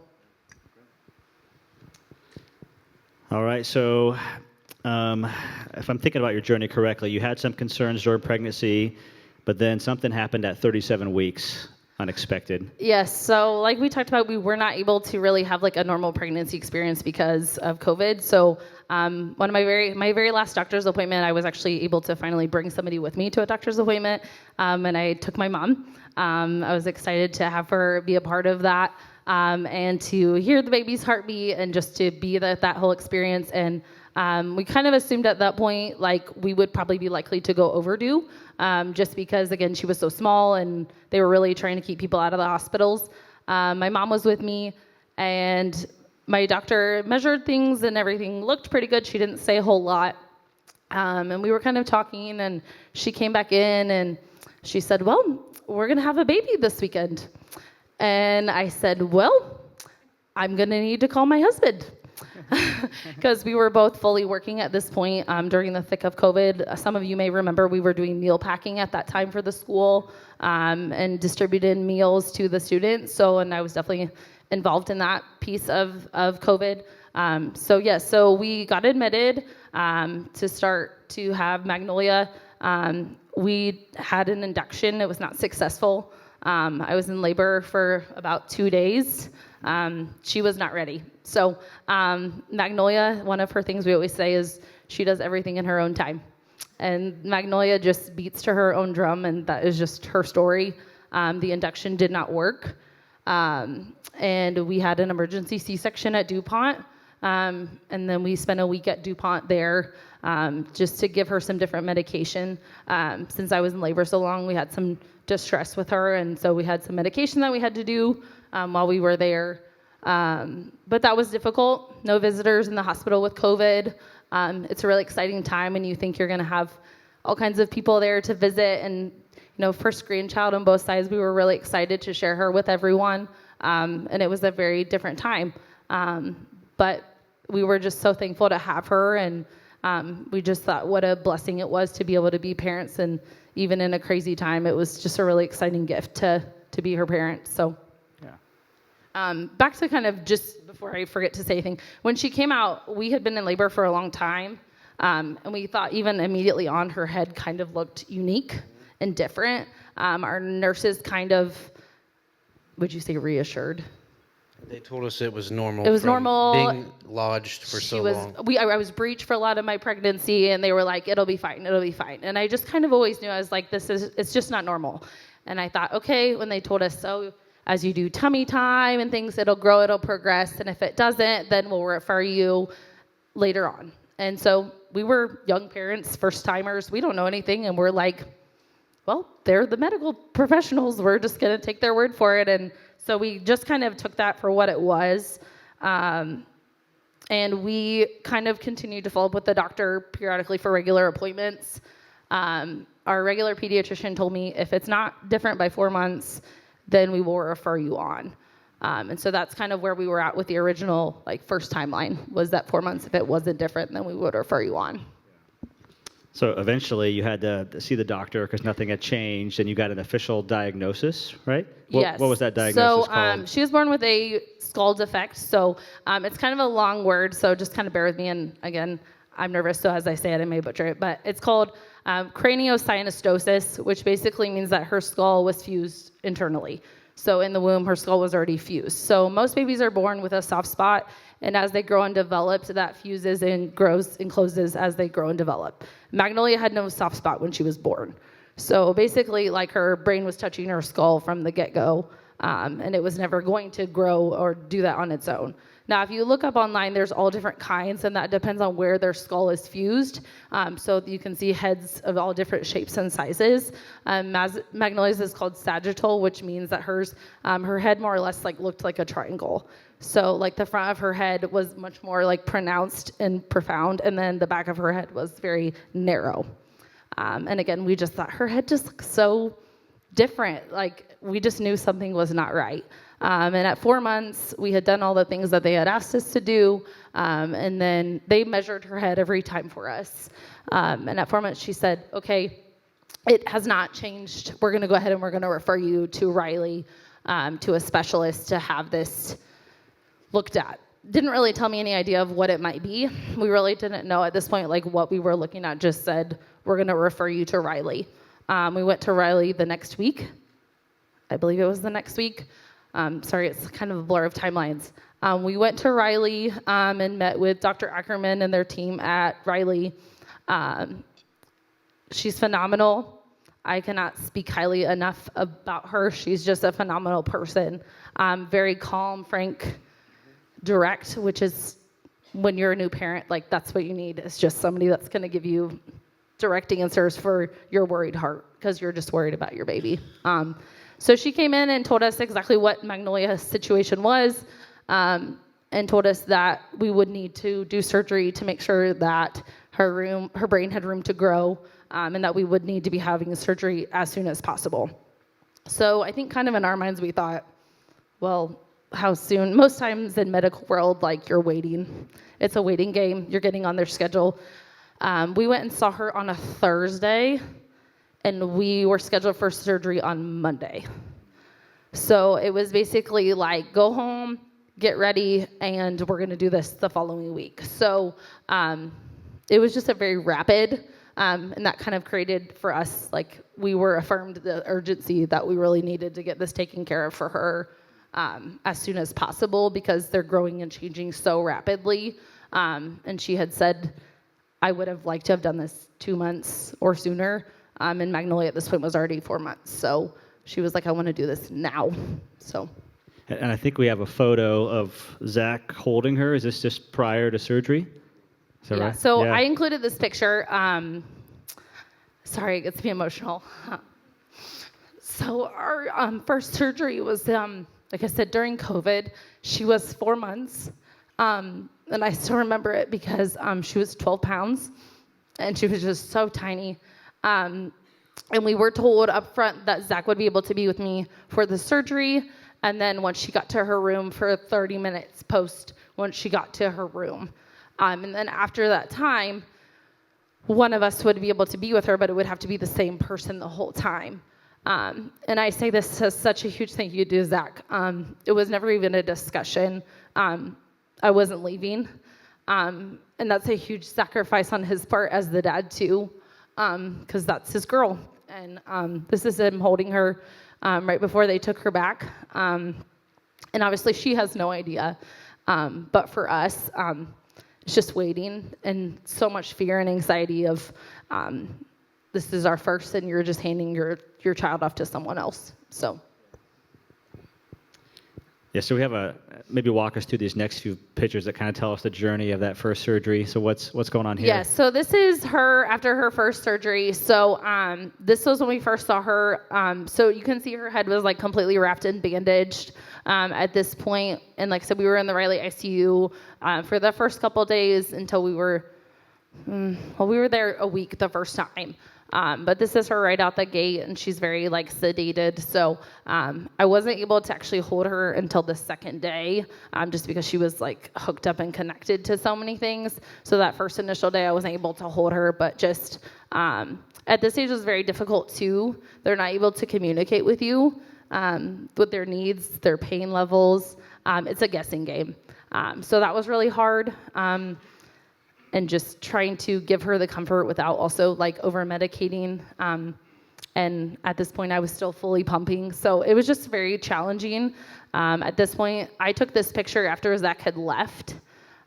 All right, so if I'm thinking about your journey correctly, you had some concerns during pregnancy, but then something happened at 37 weeks. unexpected? Yes. So like we talked about, we were not able to really have like a normal pregnancy experience because of COVID. So one of my very last doctor's appointment, I was actually able to finally bring somebody with me to a doctor's appointment. And I took my mom. I was excited to have her be a part of that. And to hear the baby's heartbeat and just to be that whole experience. And we kind of assumed at that point, like we would probably be likely to go overdue, just because, again, she was so small and they were really trying to keep people out of the hospitals. My mom was with me, and my doctor measured things and everything looked pretty good. She didn't say a whole lot. And we were kind of talking, and she came back in and she said, well, we're going to have a baby this weekend. And I said, well, I'm going to need to call my husband. Because we were both fully working at this point during the thick of COVID. Some of you may remember we were doing meal packing at that time for the school and distributed meals to the students. And I was definitely involved in that piece of COVID. So we got admitted to start to have Magnolia. We had an induction. It was not successful. I was in labor for about 2 days. She was not ready. So Magnolia, one of her things we always say is she does everything in her own time. And Magnolia just beats to her own drum, and that is just her story. The induction did not work. And we had an emergency C-section at DuPont. And then we spent a week at DuPont there just to give her some different medication. Since I was in labor so long, we had some distress with her, and so we had some medication that we had to do while we were there. But that was difficult. No visitors in the hospital with COVID. It's a really exciting time, and you think you're going to have all kinds of people there to visit. And first grandchild on both sides, we were really excited to share her with everyone. And it was a very different time. But we were just so thankful to have her, and we just thought what a blessing it was to be able to be parents. And even in a crazy time, it was just a really exciting gift to be her parent. So. Back to kind of just before I forget to say anything, when she came out, we had been in labor for a long time, and we thought even immediately on her head kind of looked unique and different. Our nurses kind of, would you say reassured? They told us it was normal. It was from normal. Being lodged for so long. I was breech for a lot of my pregnancy, and they were like, it'll be fine. And I just kind of always knew, I was like, it's just not normal. And I thought, okay, when they told us, so as you do tummy time and things, it'll grow, it'll progress. And if it doesn't, then we'll refer you later on. And so we were young parents, first timers. We don't know anything. And we're like, well, they're the medical professionals. We're just going to take their word for it. And so we just kind of took that for what it was. And we kind of continued to follow up with the doctor periodically for regular appointments. Our regular pediatrician told me if it's not different by 4 months, then we will refer you on. And so that's kind of where we were at with the original first timeline, was that 4 months. If it wasn't different, then we would refer you on. So eventually you had to see the doctor because nothing had changed, and you got an official diagnosis, right? Yes. What was that diagnosis called? So she was born with a skull defect. So it's kind of a long word, so just kind of bear with me. And again, I'm nervous, so as I say it, I may butcher it. But it's called craniosynostosis, which basically means that her skull was fused internally. So in the womb, her skull was already fused. So most babies are born with a soft spot, and as they grow and develop, that fuses and grows and closes as they grow and develop. Magnolia had no soft spot when she was born. So basically, her brain was touching her skull from the get-go, and it was never going to grow or do that on its own. Now, if you look up online, there's all different kinds, and that depends on where their skull is fused. So you can see heads of all different shapes and sizes. Magnolia's is called sagittal, which means that her head more or less looked like a triangle. So the front of her head was much more pronounced and profound, and then the back of her head was very narrow. And again, we just thought her head just looked so different. We just knew something was not right. And at 4 months, we had done all the things that they had asked us to do. And then they measured her head every time for us. And at 4 months, she said, okay, it has not changed. We're going to go ahead and we're going to refer you to Riley, to a specialist to have this looked at. Didn't really tell me any idea of what it might be. We really didn't know at this point, what we were looking at. Just said, we're going to refer you to Riley. We went to Riley the next week. I believe it was the next week. Sorry, it's kind of a blur of timelines. We went to Riley and met with Dr. Ackerman and their team at Riley. She's phenomenal. I cannot speak highly enough about her. She's just a phenomenal person. Very calm, frank, direct, which is when you're a new parent, like that's what you need. It's just somebody that's going to give you direct answers for your worried heart because you're just worried about your baby. So she came in and told us exactly what Magnolia's situation was, and told us that we would need to do surgery to make sure that her brain had room to grow, and that we would need to be having surgery as soon as possible. So I think kind of in our minds we thought, well, how soon? Most times in medical world, like you're waiting. It's a waiting game. You're getting on their schedule. We went and saw her on a Thursday, and we were scheduled for surgery on Monday. So it was basically like, go home, get ready, and we're going to do this the following week. So it was just a very rapid, and that kind of created for us, like we were affirmed the urgency that we really needed to get this taken care of for her as soon as possible because they're growing and changing so rapidly. And she had said, I would have liked to have done this 2 months or sooner. And Magnolia at this point was already 4 months. So she was like, I want to do this now. So. And I think we have a photo of Zach holding her. Is this just prior to surgery? Is that right? So I included this picture. Sorry, it gets me emotional. So our first surgery was, like I said, during COVID. She was 4 months. And I still remember it because she was 12 pounds and she was just so tiny. And we were told up front that Zach would be able to be with me for the surgery. And then once she got to her room for 30 minutes once she got to her room. And then after that time, one of us would be able to be with her, but it would have to be the same person the whole time. And I say this as such a huge thank you to Zach. It was never even a discussion. I wasn't leaving. And that's a huge sacrifice on his part as the dad too, because that's his girl. And this is him holding her right before they took her back. And obviously she has no idea. But for us, it's just waiting and so much fear and anxiety of this is our first and you're just handing your child off to someone else. So. Yeah, so we have maybe walk us through these next few pictures that kind of tell us the journey of that first surgery. So what's going on here? Yeah, so this is her after her first surgery. So this was when we first saw her. So you can see her head was like completely wrapped and bandaged at this point. And like I said, we were in the Riley ICU for the first couple of days until we were there a week the first time. But this is her right out the gate, and she's very like sedated. So I wasn't able to actually hold her until the second day, just because she was like hooked up and connected to so many things. So that first initial day, I wasn't able to hold her. But just at this stage, it was very difficult too. They're not able to communicate with you with their needs, their pain levels. It's a guessing game. So that was really hard. And just trying to give her the comfort without also like over medicating. And at this point I was still fully pumping. So it was just very challenging. At this point, I took this picture after Zach had left.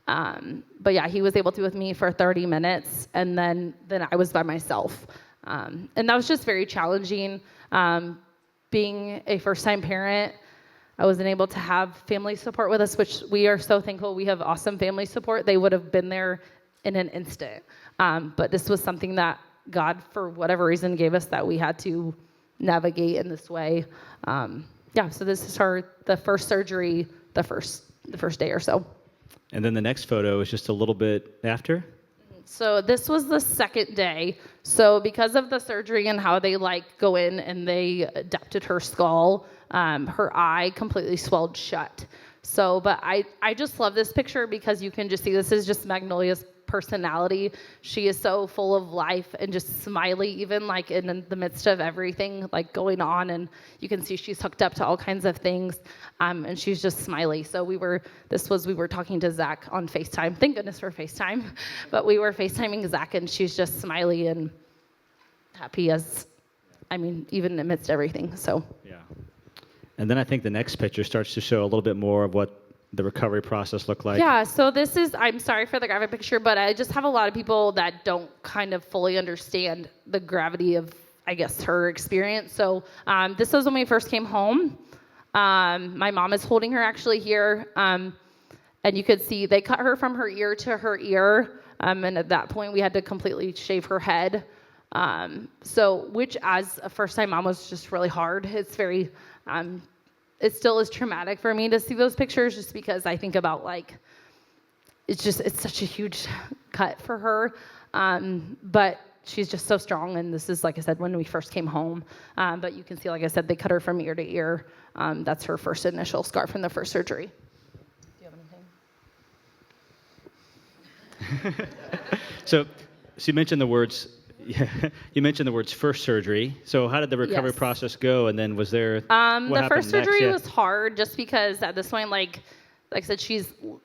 But yeah, he was able to be with me for 30 minutes and then I was by myself. And that was just very challenging. Being a first-time parent, I wasn't able to have family support with us, which we are so thankful. We have awesome family support. They would have been there in an instant. But this was something that God, for whatever reason, gave us that we had to navigate in this way. So this is the first surgery, the first day or so. And then the next photo is just a little bit after? So this was the second day. So because of the surgery and how they like go in and they adapted her skull, her eye completely swelled shut. So, but I just love this picture because you can just see this is just Magnolia's personality. She is so full of life and just smiley, even like in the midst of everything like going on. And you can see she's hooked up to all kinds of things. And she's just smiley. So we were talking to Zach on FaceTime. Thank goodness for FaceTime. But we were FaceTiming Zach and she's just smiley and happy even amidst everything. So. Yeah. And then I think the next picture starts to show a little bit more of what the recovery process looked like. Yeah, so this is, I'm sorry for the graphic picture, but I just have a lot of people that don't kind of fully understand the gravity of, I guess, her experience. So this was when we first came home. My mom is holding her actually here. And you could see they cut her from her ear to her ear. And at that point, we had to completely shave her head. Which as a first-time mom was just really hard. It's very, it still is traumatic for me to see those pictures just because I think about like, it's such a huge cut for her. But she's just so strong. And this is, like I said, when we first came home. But you can see, like I said, they cut her from ear to ear. That's her first initial scar from the first surgery. Do you have anything? So you mentioned the words. You mentioned the words first surgery. So how did the recovery Yes. process go? And then was there what The happened first next? surgery Yeah. was hard just because at this point, like I said,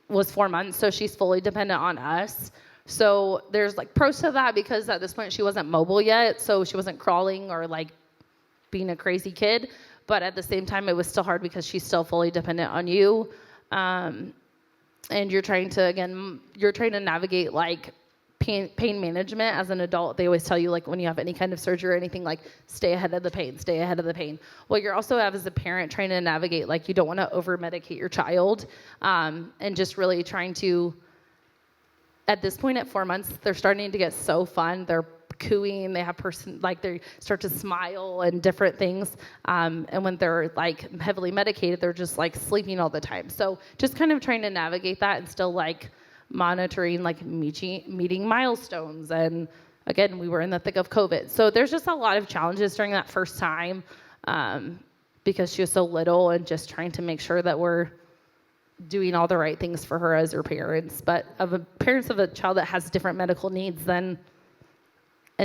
was 4 months, so she's fully dependent on us. So there's like pros to that because at this point she wasn't mobile yet, so she wasn't crawling or like being a crazy kid. But at the same time, it was still hard because she's still fully dependent on you. And you're trying to navigate like pain management as an adult. They always tell you, like, when you have any kind of surgery or anything, like, stay ahead of the pain. Well, you're also, as a parent, trying to navigate, like, you don't want to over-medicate your child, and just really trying to, at this point at 4 months, they're starting to get so fun. They're cooing, they have they start to smile and different things. And when they're, like, heavily medicated, they're just, like, sleeping all the time. So just kind of trying to navigate that and still, like, monitoring like meeting milestones. And again, we were in the thick of COVID, so there's just a lot of challenges during that first time, because she was so little, and just trying to make sure that we're doing all the right things for her as her parents, but parents of a child that has different medical needs, and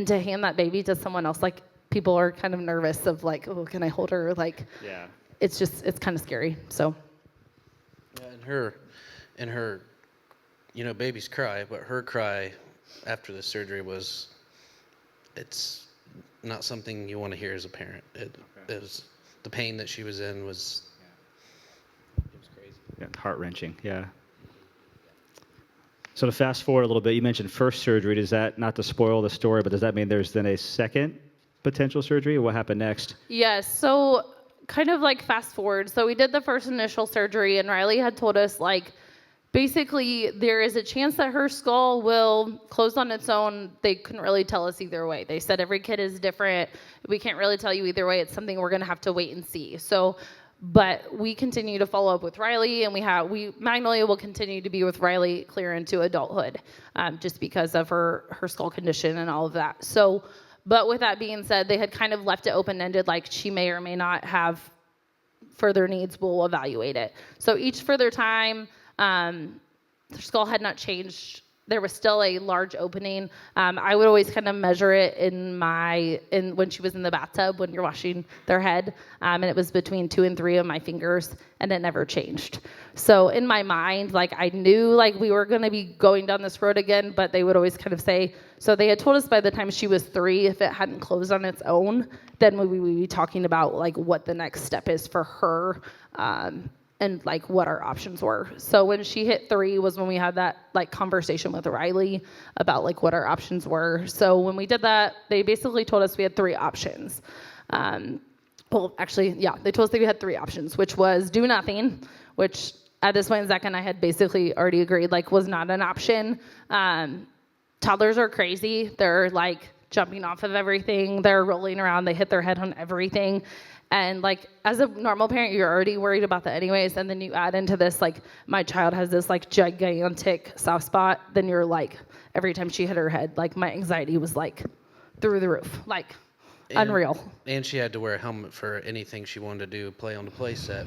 to hand that baby to someone else, like, people are kind of nervous of like, oh, can I hold her? Like, Yeah. it's kind of scary. So Yeah, and her, babies cry, but her cry after the surgery it's not something you want to hear as a parent. It was, the pain that she was in was crazy. Yeah, heart-wrenching, yeah. So to fast forward a little bit, you mentioned first surgery. Does that, not to spoil the story, but does that mean there's then a second potential surgery? Or what happened next? yes, so kind of like fast forward. So we did the first initial surgery, and Riley had told us, like, basically, there is a chance that her skull will close on its own. They couldn't really tell us either way. They said every kid is different. We can't really tell you either way. It's something we're going to have to wait and see. So, but we continue to follow up with Riley, and Magnolia will continue to be with Riley clear into adulthood, just because of her skull condition and all of that. So, but with that being said, they had kind of left it open-ended, like she may or may not have further needs. We'll evaluate it. So each further time, her skull had not changed. There was still a large opening. I would always kind of measure it when she was in the bathtub when you're washing their head, and it was between 2 and 3 of my fingers, and it never changed. So in my mind, like, I knew like we were going to be going down this road again, but they would always kind of say, so they had told us by the time she was 3, if it hadn't closed on its own, then we would be talking about like what the next step is for her, and like what our options were. So when she hit 3 was when we had that like conversation with Riley about like what our options were. So when we did that, they basically told us we had 3 options. Well, actually, yeah, they told us that we had 3 options, which was do nothing, which at this point, Zach and I had basically already agreed like was not an option. Toddlers are crazy. They're like jumping off of everything. They're rolling around. They hit their head on everything. And like, as a normal parent, you're already worried about that anyways. And then you add into this, like, my child has this like gigantic soft spot. Then you're like, every time she hit her head, like my anxiety was like through the roof, like unreal. And she had to wear a helmet for anything she wanted to do, play on the play set,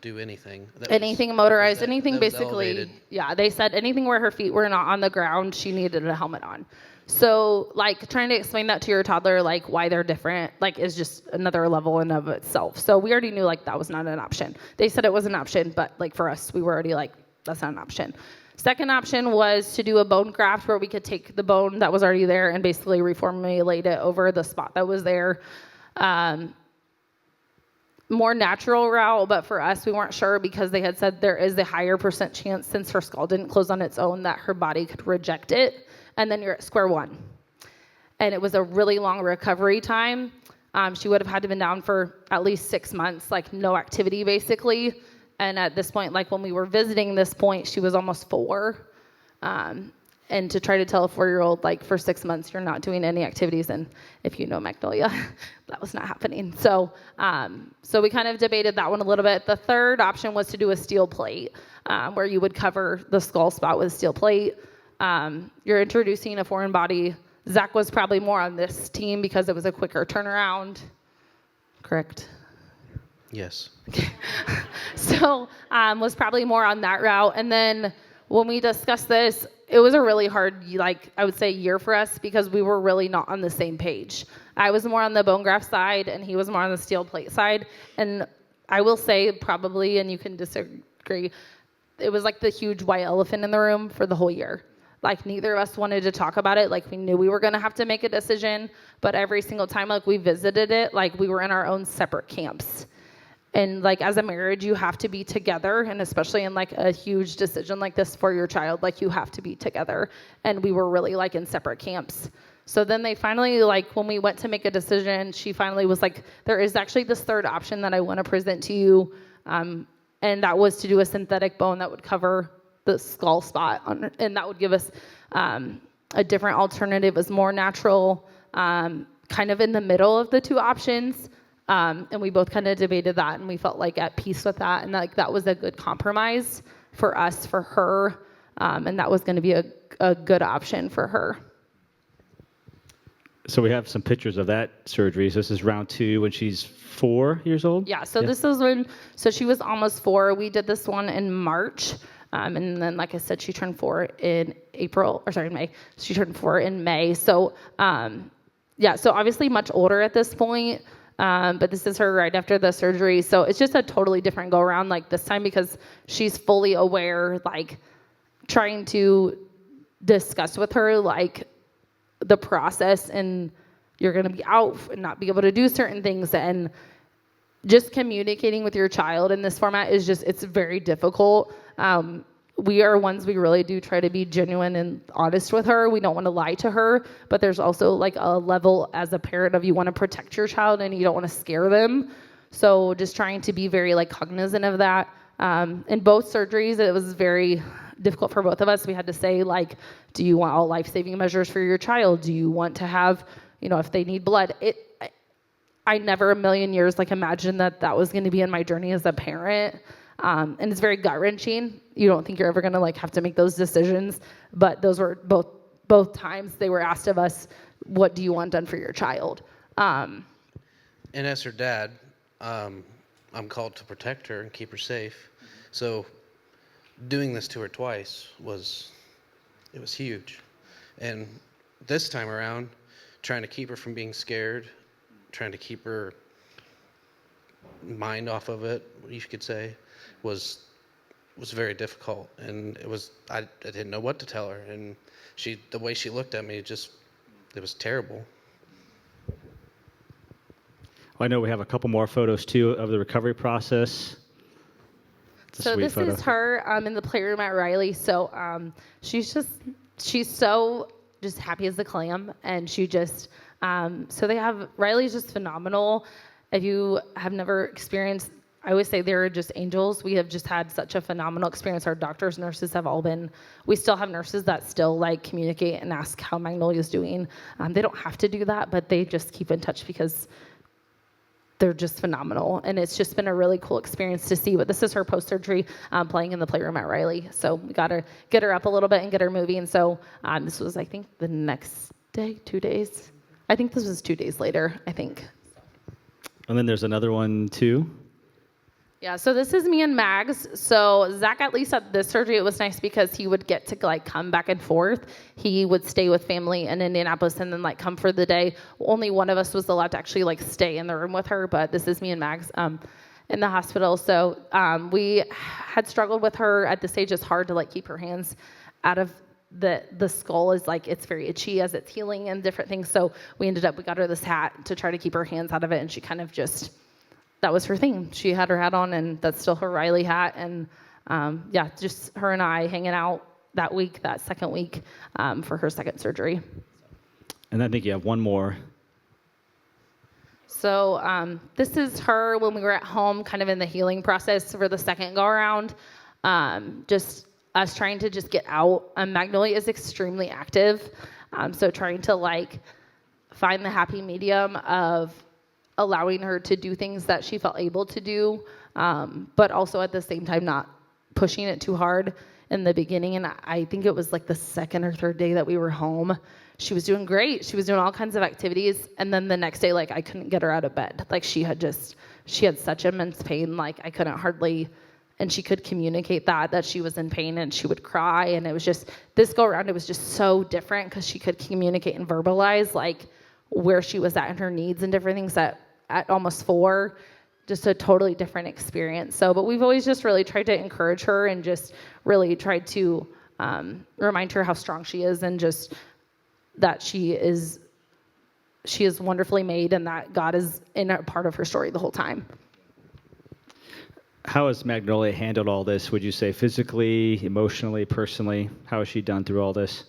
do anything. Anything motorized, that anything was basically. elevated. Yeah, they said anything where her feet were not on the ground, she needed a helmet on. So, like, trying to explain that to your toddler, like, why they're different, like, is just another level in of itself. So we already knew, like, that was not an option. They said it was an option, but, like, for us, we were already like, that's not an option. Second option was to do a bone graft where we could take the bone that was already there and basically reformulate it over the spot that was there. My more natural route, but for us, we weren't sure because they had said there is a higher % chance since her skull didn't close on its own that her body could reject it, and then you're at square one. And it was a really long recovery time. She would have had to been down for at least 6 months, like no activity basically. And at this point, like when we were visiting this point, she was almost 4. And to try to tell a 4-year-old, like for 6 months, you're not doing any activities. And if you know Magnolia, that was not happening. So we kind of debated that one a little bit. The third option was to do a steel plate, where you would cover the skull spot with a steel plate. You're introducing a foreign body. Zach was probably more on this team because it was a quicker turnaround. Correct? Yes. So was probably more on that route. And then when we discussed this, it was a really hard, like I would say, year for us because we were really not on the same page. I was more on the bone graft side and he was more on the steel plate side. And I will say probably, and you can disagree, it was like the huge white elephant in the room for the whole year. Like neither of us wanted to talk about it. Like we knew we were going to have to make a decision, but every single time like we visited it, like we were in our own separate camps. And like as a marriage, you have to be together, and especially in like a huge decision like this for your child, like you have to be together. And we were really like in separate camps. So then they finally, like when we went to make a decision, she finally was like, there is actually this third option that I want to present to you. And that was to do a synthetic bone that would cover the skull spot and that would give us a different alternative. It was more natural, kind of in the middle of the two options. And we both kind of debated that, and we felt like at peace with that, and like that was a good compromise for us, for her, and that was going to be a good option for her. So we have some pictures of that surgery. So this is round 2 when she's 4 years old? Yeah, so this is when, so she was almost 4. We did this one in March. And then, like I said, she turned 4 in May. She turned 4 in May. So, so obviously much older at this point. But this is her right after the surgery. So it's just a totally different go around like this time because she's fully aware, like trying to discuss with her, like the process, and you're going to be out and not be able to do certain things. And just communicating with your child in this format is just, it's very difficult. We are ones, we really do try to be genuine and honest with her. We don't want to lie to her, but there's also like a level as a parent of you want to protect your child and you don't want to scare them. So just trying to be very like cognizant of that. In both surgeries, it was very difficult for both of us. We had to say like, do you want all life-saving measures for your child? Do you want to have, if they need blood? I never a million years like imagined that was going to be in my journey as a parent. And it's very gut-wrenching. You don't think you're ever going to like have to make those decisions, but those were both times they were asked of us, what do you want done for your child? And as her dad, I'm called to protect her and keep her safe. So doing this to her twice was huge. And this time around, trying to keep her from being scared, trying to keep her mind off of it, you could say, was very difficult. And I didn't know what to tell her. And the way she looked at me, it was terrible. I know we have a couple more photos too of the recovery process. So this is her in the playroom at Riley. So she's so just happy as a clam, and she just Riley's just phenomenal. If you have never experienced, I always say they're just angels. We have just had such a phenomenal experience. Our doctors, nurses have all been. We still have nurses that still like communicate and ask how Magnolia's doing. They don't have to do that, but they just keep in touch because they're just phenomenal. And it's just been a really cool experience to see. But this is her post-surgery playing in the playroom at Riley. So we got to get her up a little bit and get her moving. So this was, I think, the next day, 2 days. I think this was 2 days later, I think. And then there's another one too. Yeah, so this is me and Mags. So Zach, at least at this surgery, it was nice because he would get to like come back and forth. He would stay with family in Indianapolis and then like come for the day. Only one of us was allowed to actually like stay in the room with her, but this is me and Mags in the hospital. So we had struggled with her at this stage. It's hard to like keep her hands out of the skull. Is like, it's very itchy as it's healing and different things. So we got her this hat to try to keep her hands out of it, and she kind of just that was her thing. She had her hat on, and that's still her Riley hat. And yeah, just her and I hanging out that week, that second week, for her second surgery. And I think you have one more. So this is her when we were at home, kind of in the healing process for the second go around. Just us trying to just get out. Magnolia is extremely active, so trying to like find the happy medium of allowing her to do things that she felt able to do, but also at the same time not pushing it too hard in the beginning. And I think it was like the second or third day that we were home. She was doing great. She was doing all kinds of activities. And then the next day, like, I couldn't get her out of bed. Like, she had such immense pain. Like, I couldn't hardly, and she could communicate that she was in pain, and she would cry. And it was just, this go around, it was just so different because she could communicate and verbalize, like, where she was at and her needs and different things that at almost 4, just a totally different experience. So, but we've always just really tried to encourage her and just really tried to remind her how strong she is, and just that she is wonderfully made, and that God is in a part of her story the whole time. How has Magnolia handled all this, would you say, physically, emotionally, personally? How has she done through all this?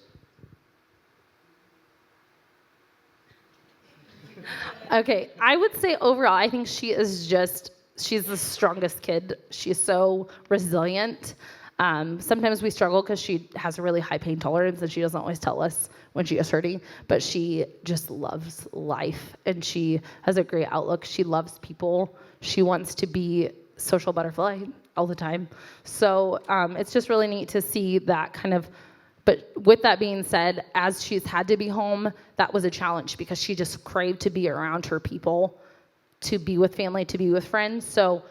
Okay, I would say overall, I think she's the strongest kid. She's so resilient. Sometimes we struggle because she has a really high pain tolerance, and she doesn't always tell us when she is hurting, but she just loves life, and she has a great outlook. She loves people. She wants to be social butterfly all the time. So it's just really neat to see that kind of, but with that being said, as she's had to be home, that was a challenge because she just craved to be around her people, to be with family, to be with friends. So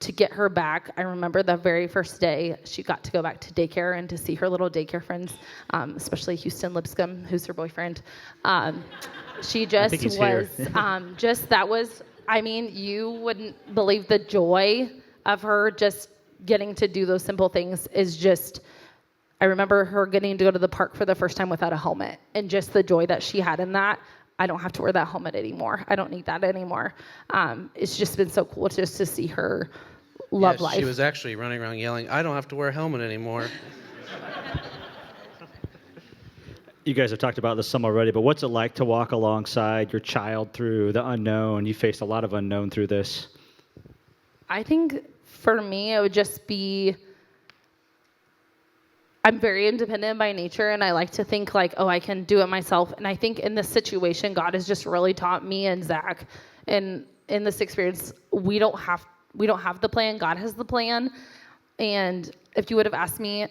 to get her back, I remember the very first day she got to go back to daycare and to see her little daycare friends, especially Houston Lipscomb, who's her boyfriend. She just was, I mean, you wouldn't believe the joy of her just getting to do those simple things is just, I remember her getting to go to the park for the first time without a helmet, and just the joy that she had in that. I don't have to wear that helmet anymore. I don't need that anymore. It's just been so cool just to see her love life. She was actually running around yelling, "I don't have to wear a helmet anymore." You guys have talked about this some already, but what's it like to walk alongside your child through the unknown? You faced a lot of unknown through this. I think for me, it would just be, I'm very independent by nature, and I like to think like, oh, I can do it myself. And I think in this situation, God has just really taught me and Zach, and in this experience, we don't have the plan. God has the plan. And if you would have asked me,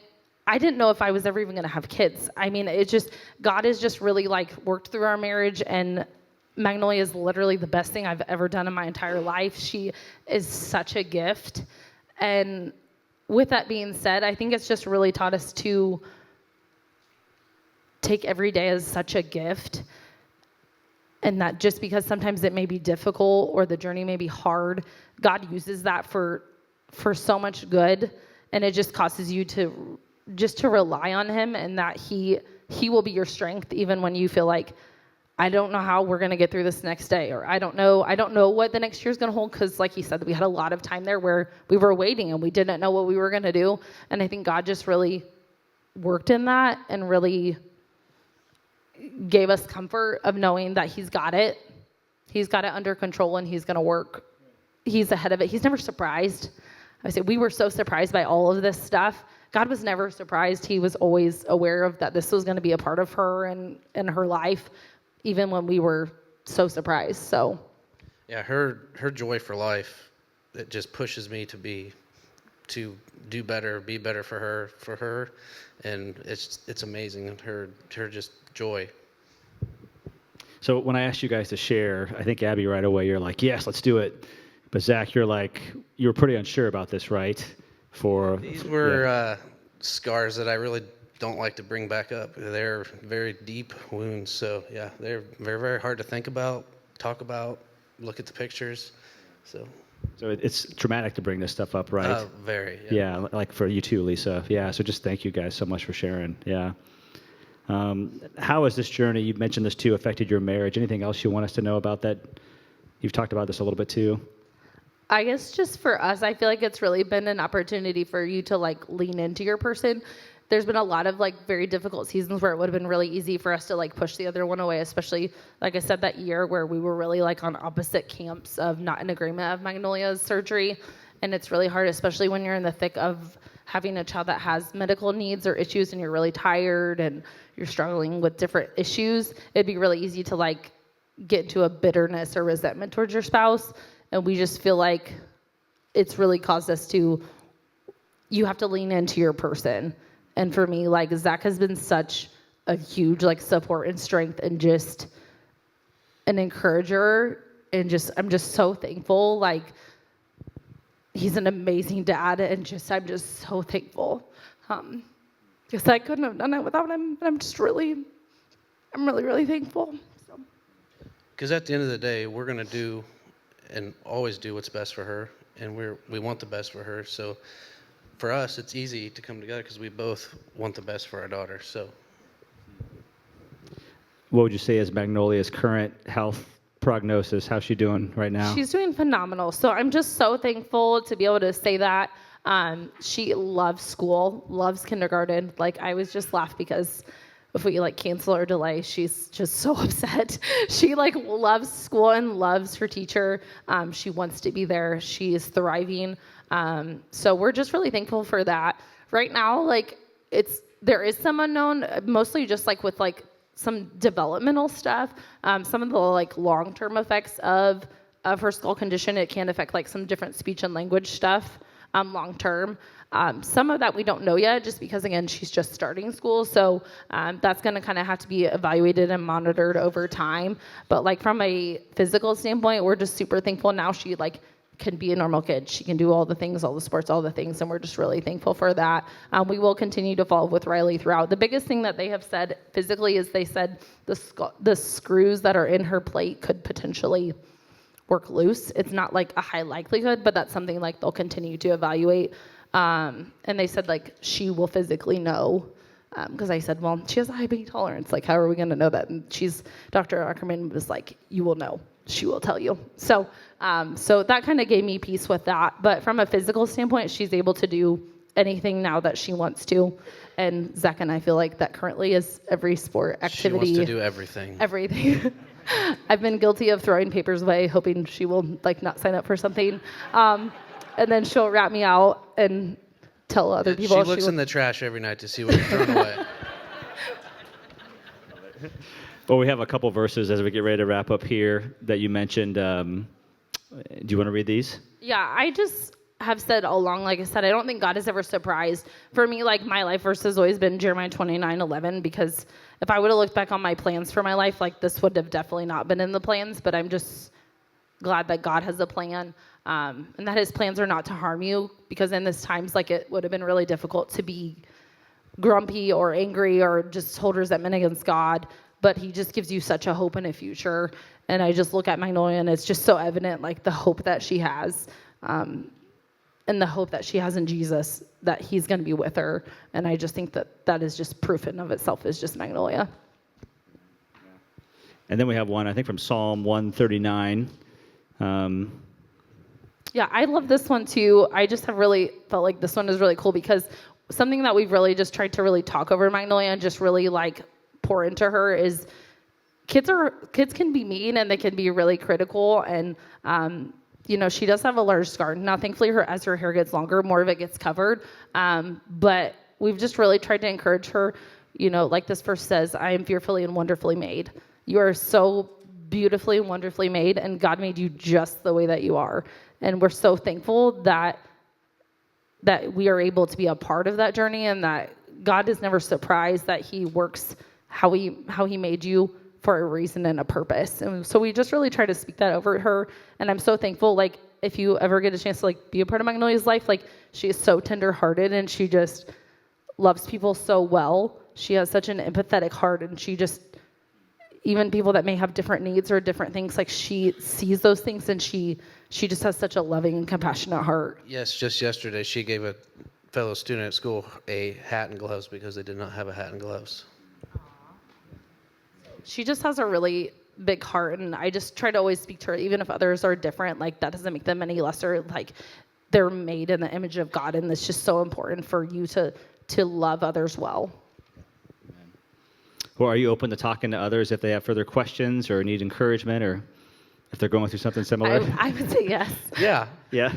I didn't know if I was ever even going to have kids. I mean, God has just really like worked through our marriage, and Magnolia is literally the best thing I've ever done in my entire life. She is such a gift. And with that being said, I think it's just really taught us to take every day as such a gift, and that just because sometimes it may be difficult or the journey may be hard, God uses that for so much good, and it just causes you to rely on him, and that he will be your strength even when you feel like, I don't know how we're going to get through this next day, or I don't know what the next year is going to hold, because like he said, we had a lot of time there where we were waiting and we didn't know what we were going to do. And I think God just really worked in that and really gave us comfort of knowing that he's got it under control, and he's going to work. He's ahead of it. He's never surprised. I say we were so surprised by all of this stuff. God was never surprised. He was always aware of that this was going to be a part of her and her life, even when we were so surprised. So Yeah, her joy for life, it just pushes me to do better, be better for her, and it's amazing, her just joy. So when I asked you guys to share, I think Abby, right away, you're like, yes, let's do it. But Zach, you were pretty unsure about this, right? These were scars that I really don't like to bring back up. They're very deep wounds, so yeah, they're very, very hard to think about, talk about, look at the pictures. So it's traumatic to bring this stuff up, right? Very. Yeah, like for you too, Lisa. Yeah, so just thank you guys so much for sharing. Yeah. How has this journey, you mentioned this too, affected your marriage? Anything else you want us to know about that? You've talked about this a little bit too. I guess just for us, I feel like it's really been an opportunity for you to like lean into your person. There's been a lot of like very difficult seasons where it would have been really easy for us to like push the other one away, especially like I said that year where we were really like on opposite camps of not in agreement of Magnolia's surgery. And it's really hard, especially when you're in the thick of having a child that has medical needs or issues and you're really tired and you're struggling with different issues. It'd be really easy to like get into a bitterness or resentment towards your spouse. And we just feel like it's really caused us to, you have to lean into your person. And for me, like Zach has been such a huge like support and strength and just an encourager. And just, I'm just so thankful. Like he's an amazing dad and just, I'm just so thankful. Because I couldn't have done it without him. And I'm really, really thankful. So. Because at the end of the day, we're going to do and always do what's best for her, and we want the best for her. So for us, it's easy to come together because we both want the best for our daughter. So What would you say is Magnolia's current health prognosis? How's she doing right now? She's doing phenomenal. So I'm just so thankful to be able to say that. She loves school, loves kindergarten. Like I was just laughed because if we like cancel or delay, she's just so upset. She like loves school and loves her teacher. She wants to be there. She is thriving. So we're just really thankful for that. Right now, like there is some unknown, mostly just like with like some developmental stuff. Some of the like long-term effects of her skull condition, it can affect like some different speech and language stuff long-term. Some of that we don't know yet just because, again, she's just starting school. So that's going to kind of have to be evaluated and monitored over time. But like from a physical standpoint, we're just super thankful now she like can be a normal kid. She can do all the things, all the sports, all the things. And we're just really thankful for that. We will continue to follow with Riley throughout. The biggest thing that they have said physically is they said the screws that are in her plate could potentially work loose. It's not like a high likelihood, but that's something like they'll continue to evaluate. And they said like she will physically know, because I said, well, she has a high pain tolerance. Like, how are we going to know that? And Dr. Ackerman was like, you will know. She will tell you. So that kind of gave me peace with that. But from a physical standpoint, she's able to do anything now that she wants to. And Zach and I feel like that currently is every sport activity. She wants to do everything. Everything. I've been guilty of throwing papers away, hoping she will like not sign up for something. And then she'll rat me out and tell other people. She looks in the trash every night to see what's thrown away. Well, we have a couple verses as we get ready to wrap up here that you mentioned. Do you want to read these? Yeah, I just have said all along, like I said, I don't think God is ever surprised. For me, like my life verse has always been Jeremiah 29:11, because if I would have looked back on my plans for my life, like this would have definitely not been in the plans, but I'm just glad that God has a plan, and that his plans are not to harm you, because in this times, like it would have been really difficult to be grumpy or angry or just hold resentment against God, but he just gives you such a hope and a future. And I just look at Magnolia and it's just so evident, like the hope that she has, and the hope that she has in Jesus, that he's going to be with her. And I just think that is just proof in of itself is just Magnolia. And then we have one, I think, from Psalm 139. Yeah, I love this one too. I just have really felt like this one is really cool, because something that we've really just tried to really talk over Magnolia and just really like pour into her is kids can be mean and they can be really critical, and she does have a large scar. Now, thankfully, as her hair gets longer, more of it gets covered. But we've just really tried to encourage her, like this verse says, I am fearfully and wonderfully made. You are so beautifully and wonderfully made, and God made you just the way that you are. And we're so thankful that we are able to be a part of that journey, and that God is never surprised that he works how he made you for a reason and a purpose. And so we just really try to speak that over her. And I'm so thankful, like, if you ever get a chance to like be a part of Magnolia's life, like she is so tender-hearted and she just loves people so well. She has such an empathetic heart, and she just, even people that may have different needs or different things, like she sees those things, and she just has such a loving and compassionate heart. Yes, just yesterday she gave a fellow student at school a hat and gloves because they did not have a hat and gloves. She just has a really big heart, and I just try to always speak to her, even if others are different, like that doesn't make them any lesser. Like they're made in the image of God, and it's just so important for you to love others well. Or are you open to talking to others if they have further questions or need encouragement, or if they're going through something similar? I would say yes. Yeah. Yeah.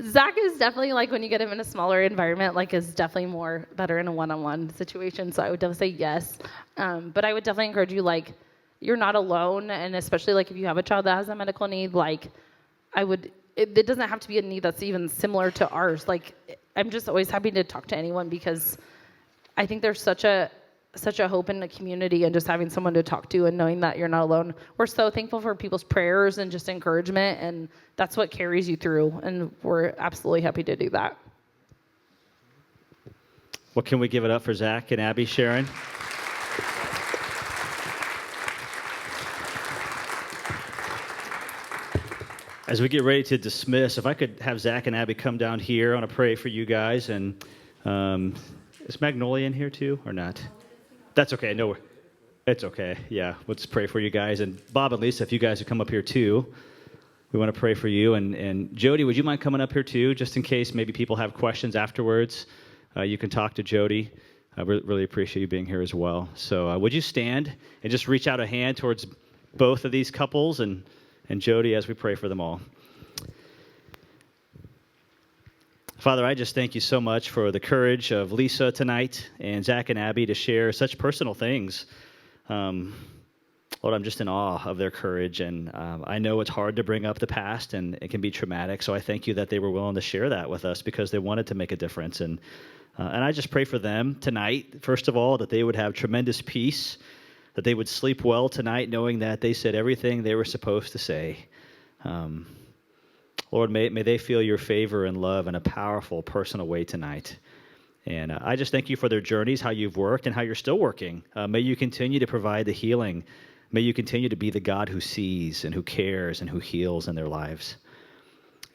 Zach is definitely, like, when you get him in a smaller environment, like, is definitely more better in a one-on-one situation. So I would definitely say yes. But I would definitely encourage you, like, you're not alone. And especially, like, if you have a child that has a medical need, like, it doesn't have to be a need that's even similar to ours. Like, I'm just always happy to talk to anyone because I think there's such a hope in the community, and just having someone to talk to and knowing that you're not alone. We're so thankful for people's prayers and just encouragement, and that's what carries you through, and we're absolutely happy to do that. Well, can we give it up for Zach and Abby sharing? As we get ready to dismiss, if I could have Zach and Abby come down here, I want to pray for you guys. And is Magnolia in here too, or not? That's okay. No, it's okay. Yeah, let's pray for you guys. And Bob and Lisa, if you guys would come up here too, we want to pray for you. And Jody, would you mind coming up here too, just in case maybe people have questions afterwards? You can talk to Jody. I really appreciate you being here as well. So would you stand and just reach out a hand towards both of these couples and Jody as we pray for them all. Father, I just thank you so much for the courage of Lisa tonight and Zach and Abby to share such personal things. Lord, I'm just in awe of their courage, and I know it's hard to bring up the past, and it can be traumatic, so I thank you that they were willing to share that with us because they wanted to make a difference. And I just pray for them tonight, first of all, that they would have tremendous peace, that they would sleep well tonight knowing that they said everything they were supposed to say. Lord, may they feel your favor and love in a powerful, personal way tonight. And I just thank you for their journeys, how you've worked and how you're still working. May you continue to provide the healing. May you continue to be the God who sees and who cares and who heals in their lives.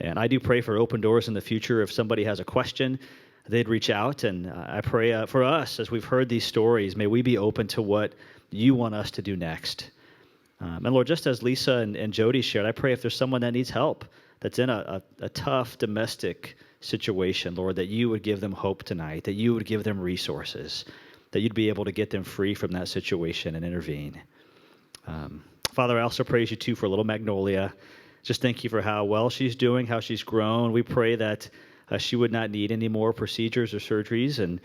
And I do pray for open doors in the future. If somebody has a question, they'd reach out. And I pray for us, as we've heard these stories, may we be open to what you want us to do next. And Lord, just as Lisa and Jody shared, I pray if there's someone that needs help, that's in a tough domestic situation, Lord, that you would give them hope tonight, that you would give them resources, that you'd be able to get them free from that situation and intervene. Father, I also praise you, too, for little Magnolia. Just thank you for how well she's doing, how she's grown. We pray that she would not need any more procedures or surgeries, and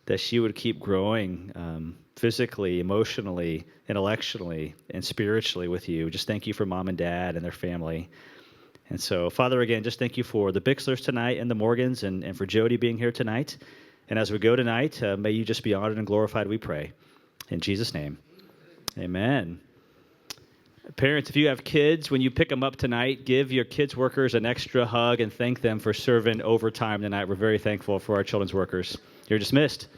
that she would keep growing physically, emotionally, intellectually, and spiritually with you. Just thank you for mom and dad and their family. And so, Father, again, just thank you for the Bixlers tonight and the Morgans and for Jody being here tonight. And as we go tonight, may you just be honored and glorified, we pray. In Jesus' name, amen. Parents, if you have kids, when you pick them up tonight, give your kids' workers an extra hug and thank them for serving overtime tonight. We're very thankful for our children's workers. You're dismissed.